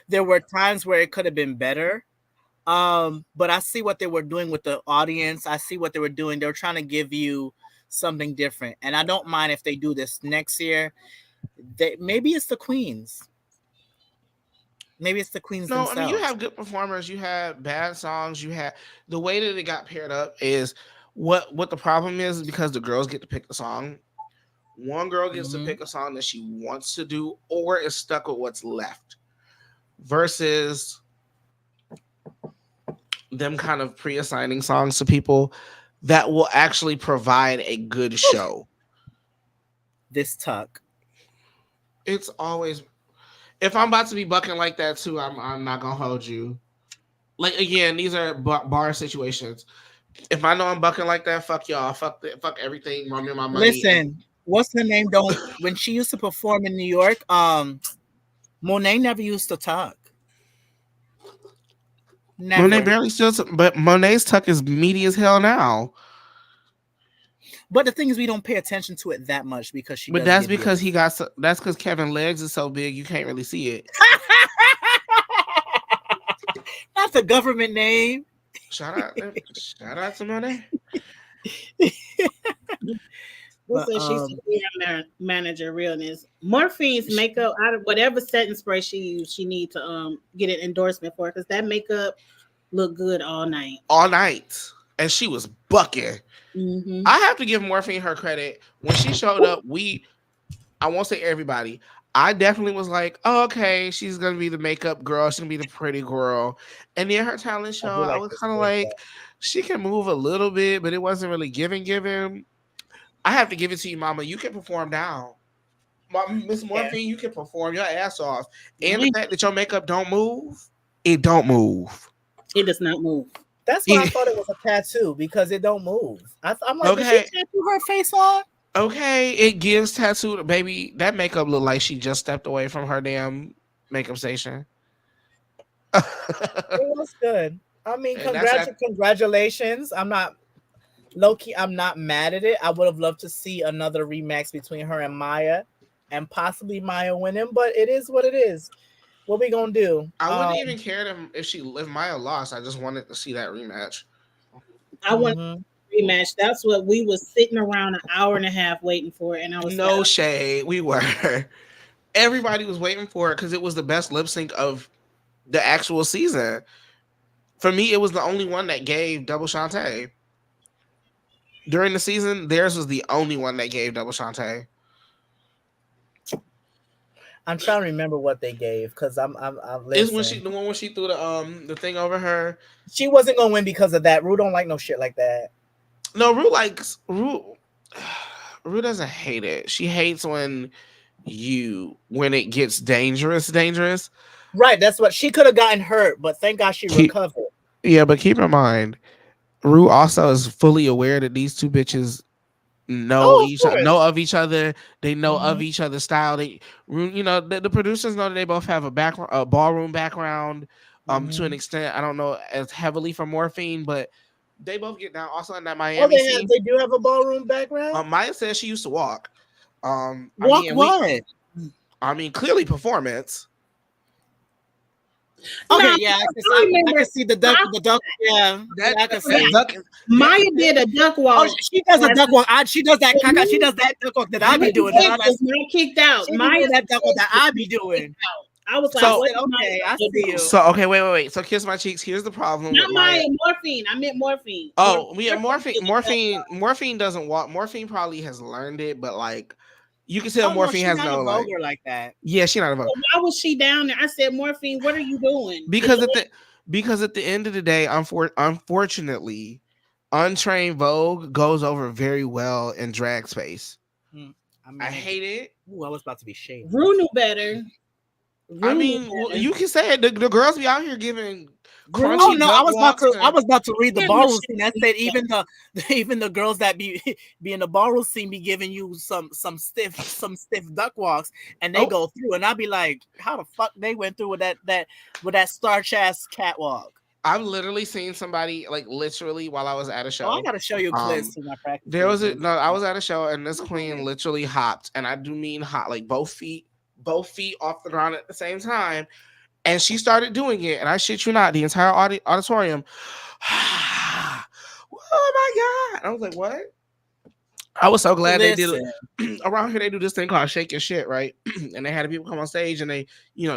there were times where it could have been better. But I see what they were doing with the audience. I see what they were doing. They were trying to give you something different. And I don't mind if they do this next year. Maybe it's the queens. Maybe it's the queens themselves. I mean, you have good performers. You have bad songs. You have the way that it got paired up is what the problem is because the girls get to pick the song. One girl gets to pick a song that she wants to do or is stuck with what's left versus them kind of pre-assigning songs to people that will actually provide a good show. This tuck. It's always, if I'm about to be bucking like that too, I'm not gonna hold you. Like again, these are bar situations. If I know I'm bucking like that, fuck y'all, fuck everything, run me my money. Listen, what's her name? When she used to perform in New York, Monet never used to tuck. Never. Monet barely still, but Monet's tuck is meaty as hell now. But the thing is, we don't pay attention to it that much because she. But that's because that's because Kevin legs is so big you can't really see it. That's a government name. Shout out to Monet. But, she's a manager realness. Morphine's makeup, out of whatever setting spray she used, she need to get an endorsement for, because that makeup looked good all night. And she was bucking. I have to give Morphine her credit. When she showed up, I won't say everybody, I definitely was like, oh, okay, she's gonna be the makeup girl, she's gonna be the pretty girl. And then her talent show, I was kind of like, she can move a little bit, but it wasn't really giving. I have to give it to you, Mama. You can perform down. Miss Morphine, you can perform your ass off. And the fact that your makeup don't move, it don't move. It does not move. That's why I thought it was a tattoo, because it don't move. I'm like, did she tattoo her face on? Okay, it gives tattoo. Baby, that makeup look like she just stepped away from her damn makeup station. It was good. I mean, congratulations. I'm not low-key, I'm not mad at it. I would have loved to see another rematch between her and Maya, and possibly Maya winning, but it is what it is. What we gonna do? I wouldn't even care if Maya lost. I just wanted to see that rematch. I want rematch. That's what we was sitting around an hour and a half waiting for, and I was no shade. We were. Everybody was waiting for it because it was the best lip sync of the actual season. For me, it was the only one that gave double Shantae. During the season, theirs was the only one that gave double Shantae. I'm trying to remember what they gave, because I'm Is when the one when she threw the thing over her. She wasn't gonna win because of that. Ru don't like no shit like that. No, Ru doesn't hate it. She hates when it gets dangerous. Right, that's what she could have gotten hurt, but thank God she recovered. Yeah, but keep in mind, Ru also is fully aware that these two bitches know of each other. They know of each other's style. The producers know that they both have a ballroom background. To an extent, I don't know as heavily for Morphine, but they both get down. Also in that Miami scene, they do have a ballroom background. Maya says she used to walk. What? Clearly performance. Okay, yeah, I can see the duck. Yeah, I can see duck. Maya did a duck walk. Oh, she does a duck walk. She does that. She does that duck walk that I be doing. Was not kicked out. Maya that duck walk that I be doing. I was like, okay, I see you. So okay, wait. So kiss my cheeks. Here's the problem. Not Maya, Morphine. I meant Morphine. Oh, yeah, Morphine doesn't walk. Morphine probably has learned it, but like, you can tell Morphine has no like that. Yeah, she's not a vogue. Why was she down there? I said, Morphine, what are you doing? Because at the end of the day, unfortunately, untrained Vogue goes over very well in drag space. I hate it. Ooh, I was about to be shady. Ru knew better. You can say it. The girls be out here giving crunchy. Oh no, I was about to read the ballroom scene. I said even the girls that be in the ballroom scene be giving you some stiff duck walks, and they go through, and I'd be like, how the fuck they went through with that starch ass catwalk? I've literally seen somebody while I was at a show. Oh, I gotta show you clips in my practice. I was at a show, and this queen literally hopped, and I do mean hot, like both feet off the ground at the same time, and she started doing it, and I shit you not, the entire auditorium. Oh my God! I was like, what? I was so glad they did it. Around here, they do this thing called shake your shit, right? And they had the people come on stage and they,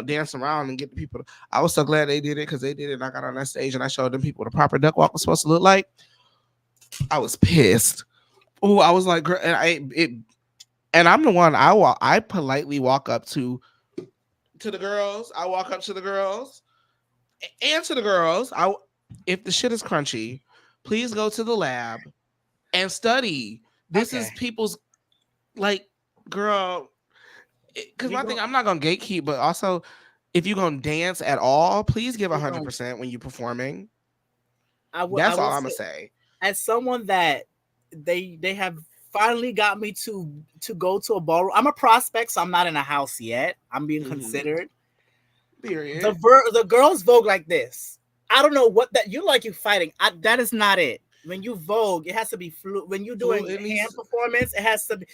dance around and get the people. I was so glad they did it, because they did it. And I got on that stage and I showed them people what a proper duck walk was supposed to look like. I was pissed. Oh, I was like, And I'm the one I politely walk up to the girls. I walk up to the girls and to the girls. If the shit is crunchy, please go to the lab and study. This is people's like, girl. Because one thing, I'm not gonna gatekeep, but also if you're gonna dance at all, please give 100% when you're performing. That's all I'm gonna say. As someone that they have finally got me to go to a ballroom. I'm a prospect, so I'm not in a house yet. I'm being considered. Period. The girls vogue like this. I don't know what that you like. You fighting. That is not it. When you vogue, it has to be fluid. When you're doing hand performance, it has to be.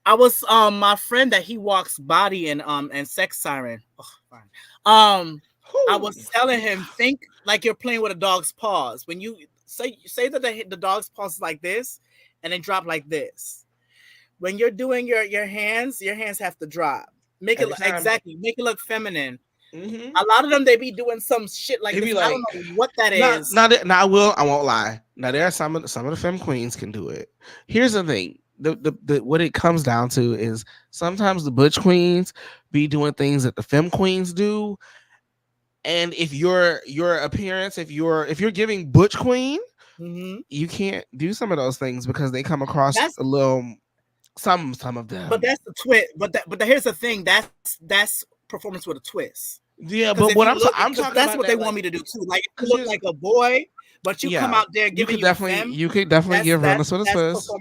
I was my friend that he walks body and sex siren. Oh, fine. I was telling him, think like you're playing with a dog's paws. When you say that the dog's paws is like this, and then drop like this. When you're doing your hands have to drop. Make it make it look feminine. A lot of them they be doing some shit like this. I don't know what that is. Now I won't lie. Now there are some of the femme queens can do it. Here's the thing. The what it comes down to is sometimes the butch queens be doing things that the femme queens do. And if your appearance, if you're giving butch queen, you can't do some of those things because they come across a little some of them. But that's the twist. But here's the thing. That's performance with a twist. Yeah, but what I'm talking about, that's what they want me to do too. Like you look like a boy, but you come out there giving you could definitely give realness with a twist.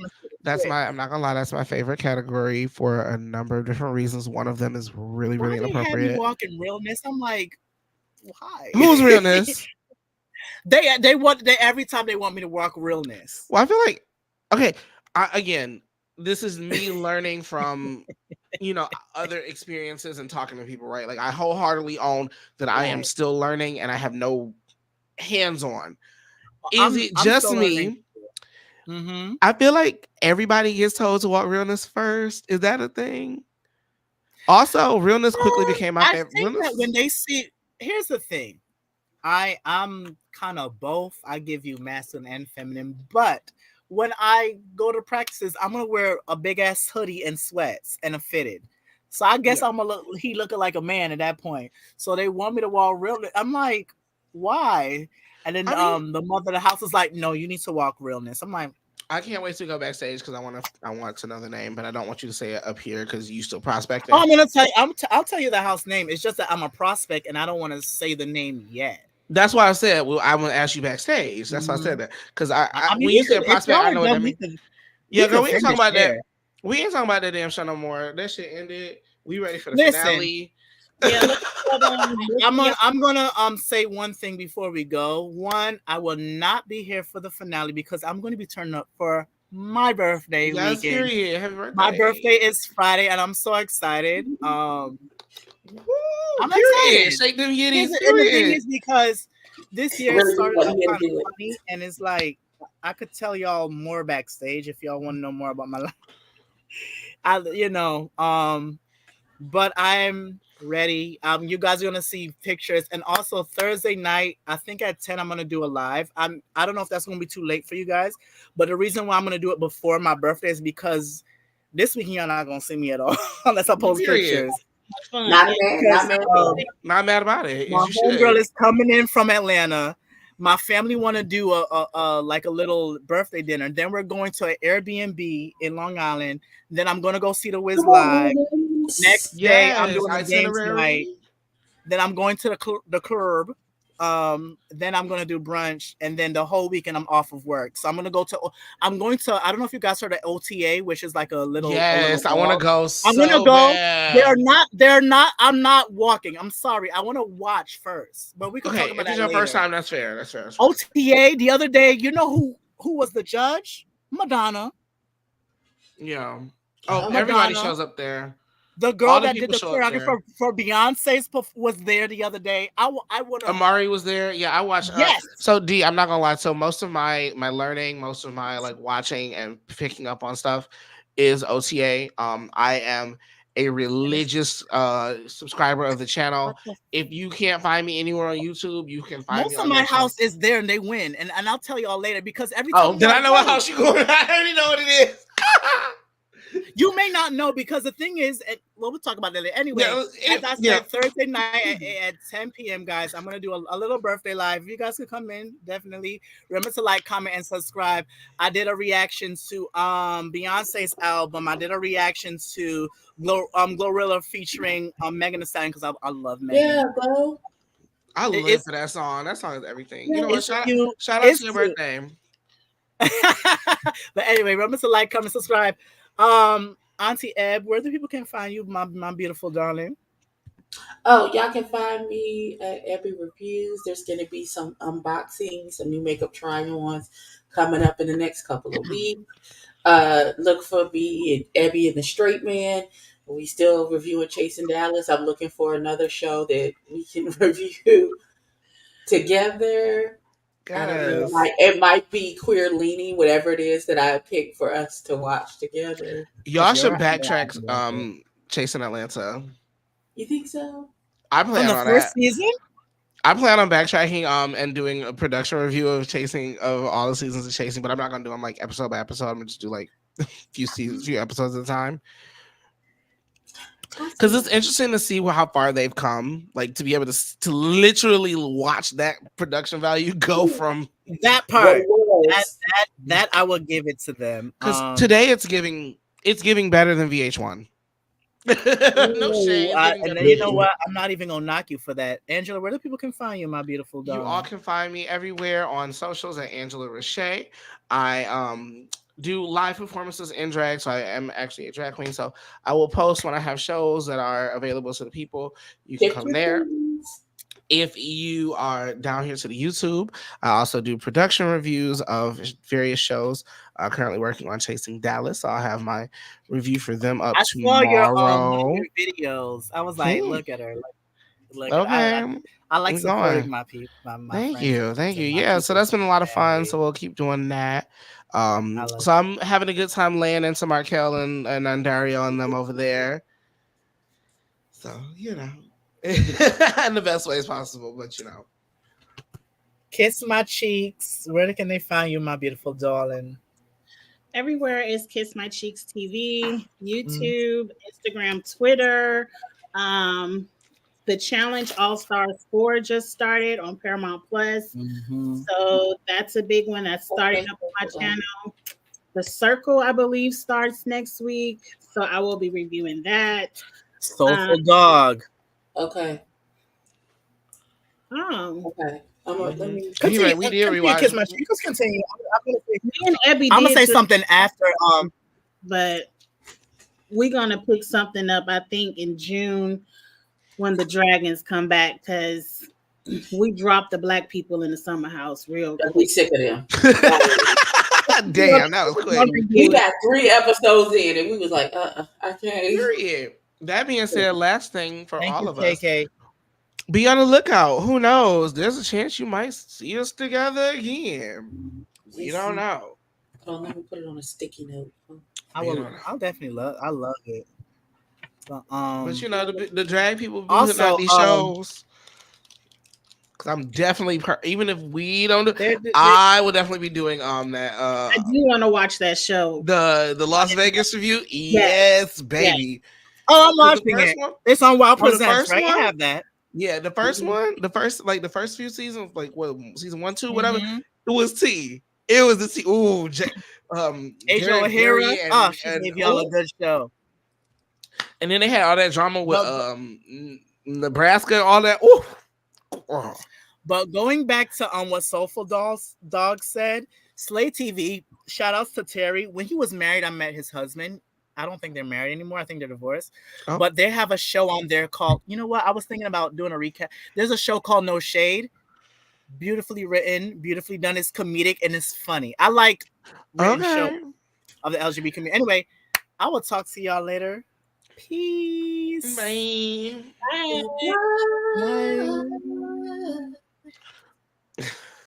I'm not gonna lie, that's my favorite category for a number of different reasons. One of them is really inappropriate. They walking realness. I'm like, why? Who's realness? They every time they want me to walk realness. Well, I feel like again, this is me learning from other experiences and talking to people, right? Like I wholeheartedly own that I am still learning and I have no hands on. Is it just me? I feel like everybody gets told to walk realness first. Is that a thing? Also, realness quickly became my favorite. I think that when they see, here's the thing. I'm kind of both. I give you masculine and feminine, but when I go to practices, I'm gonna wear a big ass hoodie and sweats and a fitted. So I guess I'm looking like a man at that point. So they want me to walk realness. I'm like, why? And then the mother of the house is like, no, you need to walk realness. I'm like, I can't wait to go backstage because I want to know the name, but I don't want you to say it up here because you still prospecting. Oh, I'm gonna tell you. I'll tell you the house name. It's just that I'm a prospect and I don't want to say the name yet. That's why I said, well, I want to ask you backstage. That's why I said that because I mean, when you say prospect, I know what that means. Yeah, girl, we ain't talking about that. We ain't talking about that damn show no more. That shit ended. We ready for the finale. Yeah, I'm gonna say one thing before we go. One, I will not be here for the finale because I'm going to be turning up for my birthday weekend. Period. Happy birthday. My birthday is Friday, and I'm so excited. I'm excited. Shake them yitties. And the thing is because this year started out kind of funny, and it's like I could tell y'all more backstage if y'all want to know more about my life. But I'm ready. You guys are gonna see pictures, and also Thursday night, I think at 10 I'm gonna do a live. I don't know if that's gonna be too late for you guys, but the reason why I'm gonna do it before my birthday is because this weekend you're not gonna see me at all unless I post pictures. Not mad about it. My homegirl is coming in from Atlanta. My family want to do a like a little birthday dinner. Then we're going to an Airbnb in Long Island. Then I'm gonna go see the Wiz live. Next day, I'm doing a games night. Then I'm going to the club. Then I'm gonna do brunch, and then the whole weekend I'm off of work. So I'm going to. I don't know if you guys heard of OTA, which is like a little. Yes, I want to go. I'm gonna go. They're not. I'm not walking. I'm sorry. I want to watch first, but we can talk about that. If it's your first time, that's fair. That's fair. OTA the other day. You know who was the judge? Madonna. Yeah. Oh, everybody shows up there. The girl that did the choreography for Beyonce's was there the other day. I would. Amari was there. Yeah, I watched. Yes. So D, I'm not gonna lie. So most of my learning, most of my like watching and picking up on stuff is OTA. I am a religious subscriber of the channel. If you can't find me anywhere on YouTube, you can find me. Most of my house is there and they win, and I'll tell y'all later because every time. Oh, did I know what house you going? I already know what it is. You may not know because the thing is, we'll talk about that later. Anyway, as I said, Thursday night at 10 p.m., guys, I'm going to do a little birthday live. If you guys could come in, definitely. Remember to like, comment, and subscribe. I did a reaction to Beyonce's album. I did a reaction to Glorilla featuring Megan Thee Stallion because I love Megan. Yeah, bro. I live for that song. That song is everything. You know what? Shout out to your birthday. But anyway, remember to like, comment, subscribe. Auntie Eb, where the people can find you, my beautiful darling? Oh, y'all can find me at Ebby Reviews. There's going to be some unboxings, some new makeup try-ons coming up in the next couple of weeks. Look for me and Ebby and the Straight Man. We still reviewing Chasing Dallas. I'm looking for another show that we can review together. I don't know. It might be queer leaning, whatever it is that I pick for us to watch together. Y'all should backtrack Chasing Atlanta. You think so? I plan on the first season. I plan on backtracking and doing a production review of all the seasons of Chasing, but I'm not gonna do them like episode by episode. I'm gonna just do like a few episodes at a time. Because it's interesting to see how far they've come, like to be able to literally watch that production value go from that part. That I will give it to them. Because today it's giving better than VH1. No shame. And then you know what? I'm not even gonna knock you for that, Angela. Where do people can find you, my beautiful dog? You all can find me everywhere on socials at Angela Roche. I do live performances in drag, so I am actually a drag queen. So I will post when I have shows that are available to the people. You can come there. If you are down here to the YouTube, I also do production reviews of various shows. Currently working on Chasing Dallas. So I'll have my review for them up tomorrow. Saw your videos. I was like, look at her. Look okay. I like supporting my people. Thank you. Yeah, so that's been a lot of fun. So we'll keep doing that. So I'm having a good time laying into Markel and Dario and them over there. So, you know, in the best ways possible, but you know. Kiss My Cheeks. Where can they find you, my beautiful darling? Everywhere is Kiss My Cheeks TV, YouTube, Instagram, Twitter. The Challenge All Stars 4 just started on Paramount Plus. So that's a big one that's starting up on my channel. The Circle, I believe, starts next week. So I will be reviewing that. Soulful Dog. Okay. Oh. Okay. Let me continue. We did rewatch. Kiss My Cheeks. Continue. Me and Abby I'm gonna say something after. But we're gonna pick something up. I think in June when the dragons come back, because we dropped the black people in the summer house real quick. We sick of them. Damn, that was quick. We got 3 episodes in and we was like, I can't. Period. That being said, last thing for all of us. KK. Be on the lookout. Who knows? There's a chance you might see us together again. We don't know. Oh, let me put it on a sticky note. I'll definitely love. I love it. But you know, the drag people be putting out these shows. Cause I'm definitely even if we don't do, I will definitely be doing that. I do want to watch that show. The Las Vegas review. Yes, baby. Yes. Oh, I'm watching it. It's on Wild Presents, right? I have that. Yeah, the first one, the first few seasons, like what season 1, 2, whatever. It was T. It was the T. Ooh, Adrian O'Hara. She gave y'all a good show. And then they had all that drama with Nebraska and all that. Ooh. Oh. But going back to what Soulful Dog said, Slay TV, shout outs to Terry. When he was married, I met his husband. I don't think they're married anymore. I think they're divorced. Oh. But they have a show on there called, you know what? I was thinking about doing a recap. There's a show called No Shade. Beautifully written, beautifully done. It's comedic and it's funny. I like show of the LGBT community. Anyway, I will talk to y'all later. Peace. Bye. Bye. Bye.